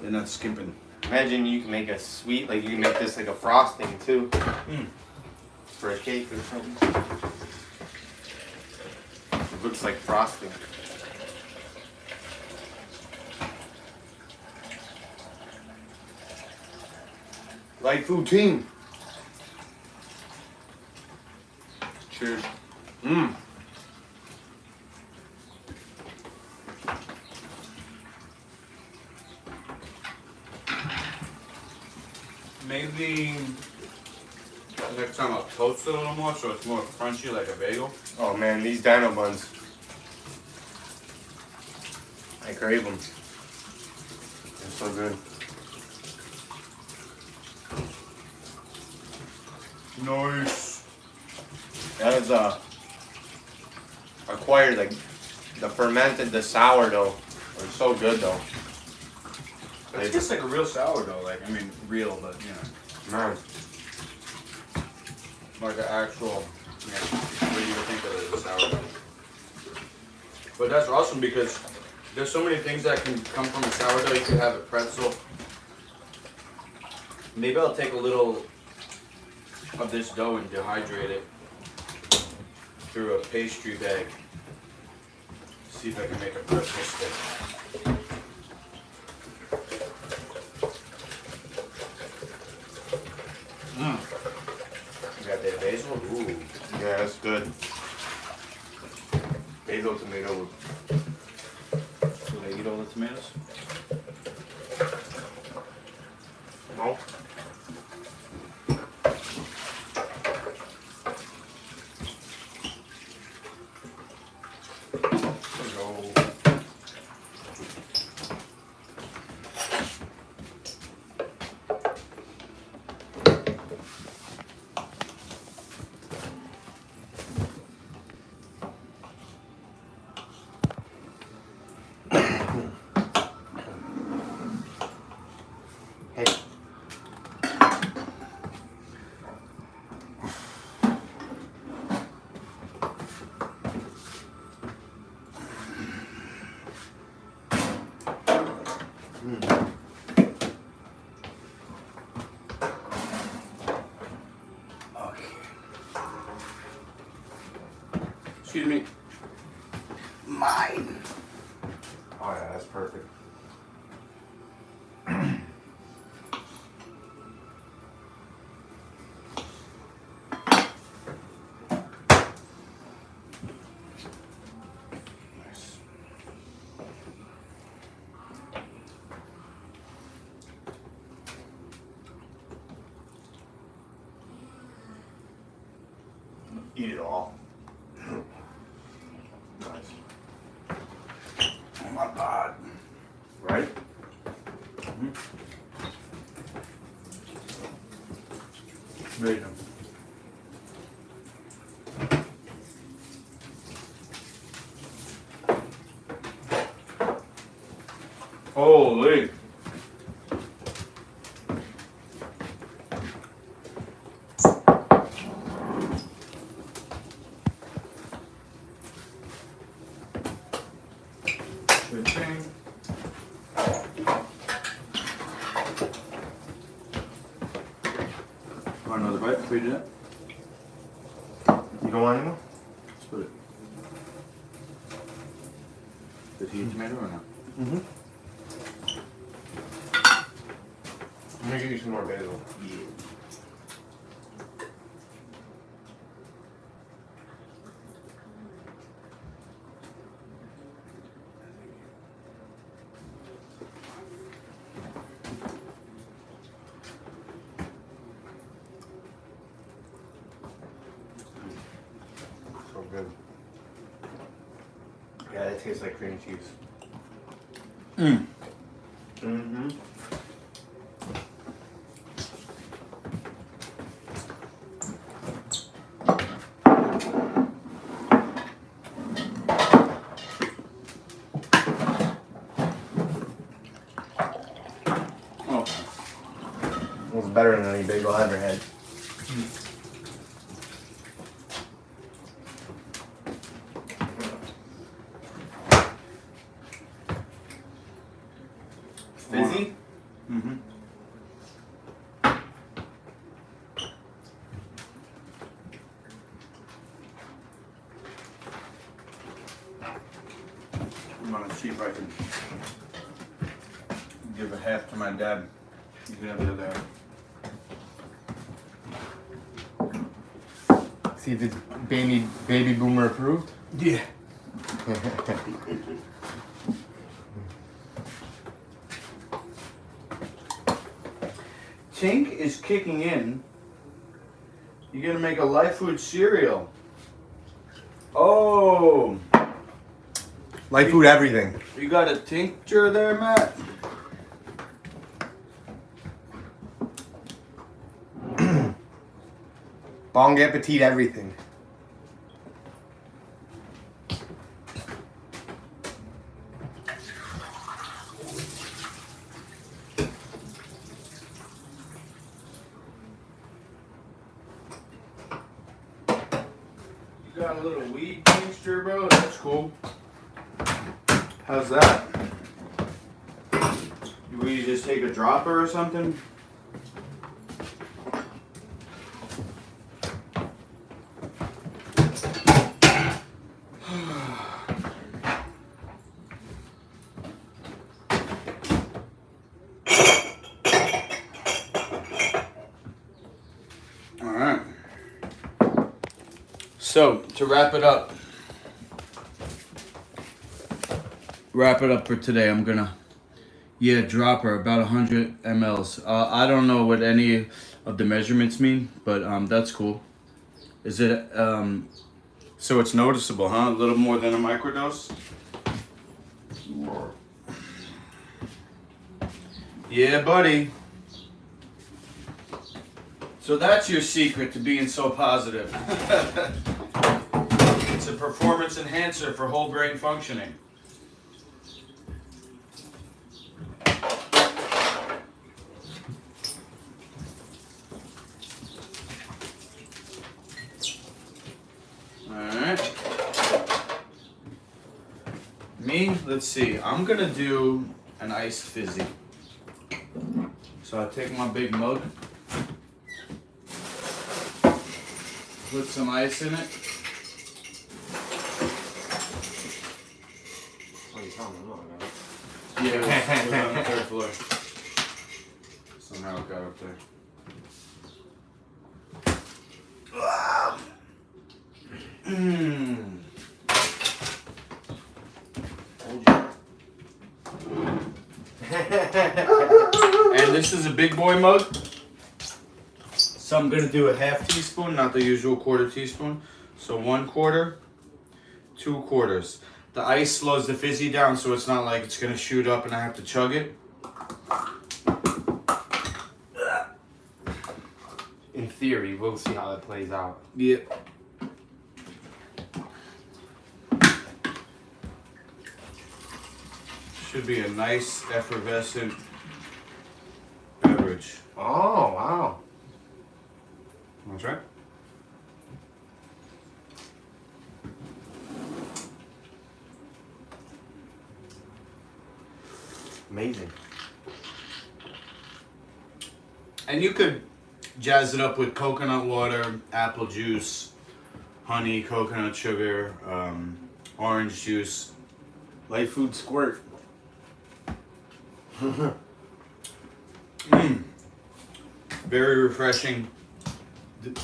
They're not skimping. Imagine you can make a sweet, like you can make this like a frosting too. For a cake or something. It looks like frosting. Light food team. Cheers. Maybe next time I'll toast it a little more so it's more crunchy like a bagel. Oh man, these Dino buns. I crave them. They're so good. Nice. That is acquired like the sourdough. It's so good though. It's just like a real sourdough, like I mean real, but you know. Man. Like an actual, what do you think of it as a sourdough? But that's awesome because there's so many things that can come from a sourdough. You could have a pretzel. Maybe I'll take a little of this dough and dehydrate it through a pastry bag. See if I can make a pretzel stick. You got that basil? Ooh. Yeah, that's good. Basil tomato. Do they eat all the tomatoes? No. Excuse me. Mine. Oh yeah, that's perfect. Nice. Eat it all. Oh my God. Right? Ready. Holy. Cha-ching. Want another bite before you do that? You don't want any more? Let's put it. Does he eat tomato or not? Mm-hmm. I'm gonna give you some more basil. Yeah. So good. Yeah, that tastes like cream cheese. Mm. It was better than any bagel I ever had. Fizzy? Mm-hmm. I'm gonna see if I can give a half to my dad. You can have the other half. See if it's baby boomer approved. Yeah. Tink is kicking in. You're gonna make a life food cereal. Oh, Life food everything. you got a tincture there, Matt? Bon appetit everything. You got a little weed tincture, bro? That's cool. How's that? Will you just take a dropper or something? Alright. So, to wrap it up for today, I'm gonna, dropper, about 100 mLs. I don't know what any of the measurements mean, but that's cool. Is it, so it's noticeable, huh? A little more than a microdose? Yeah, buddy. So that's your secret to being so positive. It's a performance enhancer for whole brain functioning. Alright. Me, let's see. I'm gonna do an iced fizzy. So I take my big mug, put some ice in it. Oh, you found them, no? Yeah, it was on the third floor. Somehow it got up there. Mmm. And this is a big boy mug. So I'm gonna do a half teaspoon, not the usual quarter teaspoon. So 1/4, 2/4. The ice slows the fizzy down, so it's not like it's gonna shoot up and I have to chug it. In theory, we'll see how that plays out. Yeah. Should be a nice effervescent beverage. Oh, wow. Wanna try? Amazing. And you could jazz it up with coconut water, apple juice, honey, coconut sugar, orange juice. Life food squirt. Very refreshing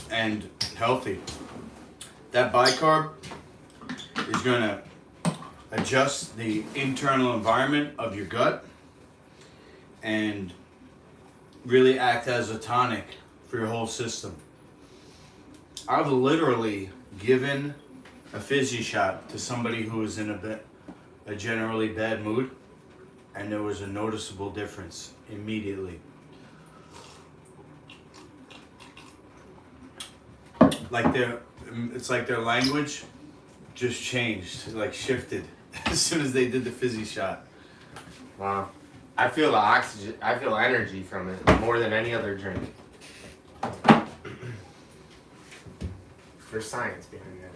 and healthy. That bicarb is going to adjust the internal environment of your gut and really act as a tonic for your whole system. I've literally given a fizzy shot to somebody who was in a generally bad mood, and there was a noticeable difference immediately. It's like their language just changed, like shifted as soon as they did the fizzy shot. Wow. I feel the oxygen. I feel energy from it more than any other drink. There's science behind that.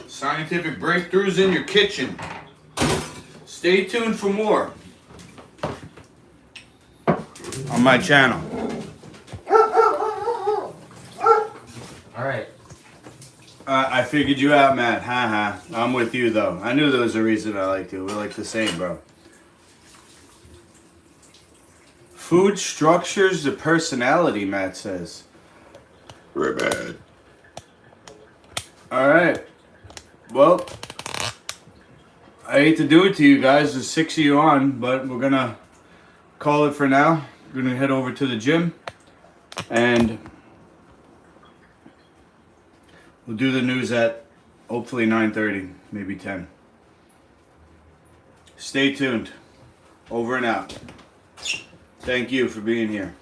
Scientific breakthroughs in your kitchen. Stay tuned for more on my channel. All right. I figured you out, Matt. Haha. I'm with you, though. I knew there was a reason I liked you. We're like the same, bro. Food structures the personality, Matt says. We're bad. All right. Well, I hate to do it to you guys. There's 6 of you on, but we're going to call it for now. We're going to head over to the gym. And we'll do the news at hopefully 9:30, maybe 10. Stay tuned. Over and out. Thank you for being here.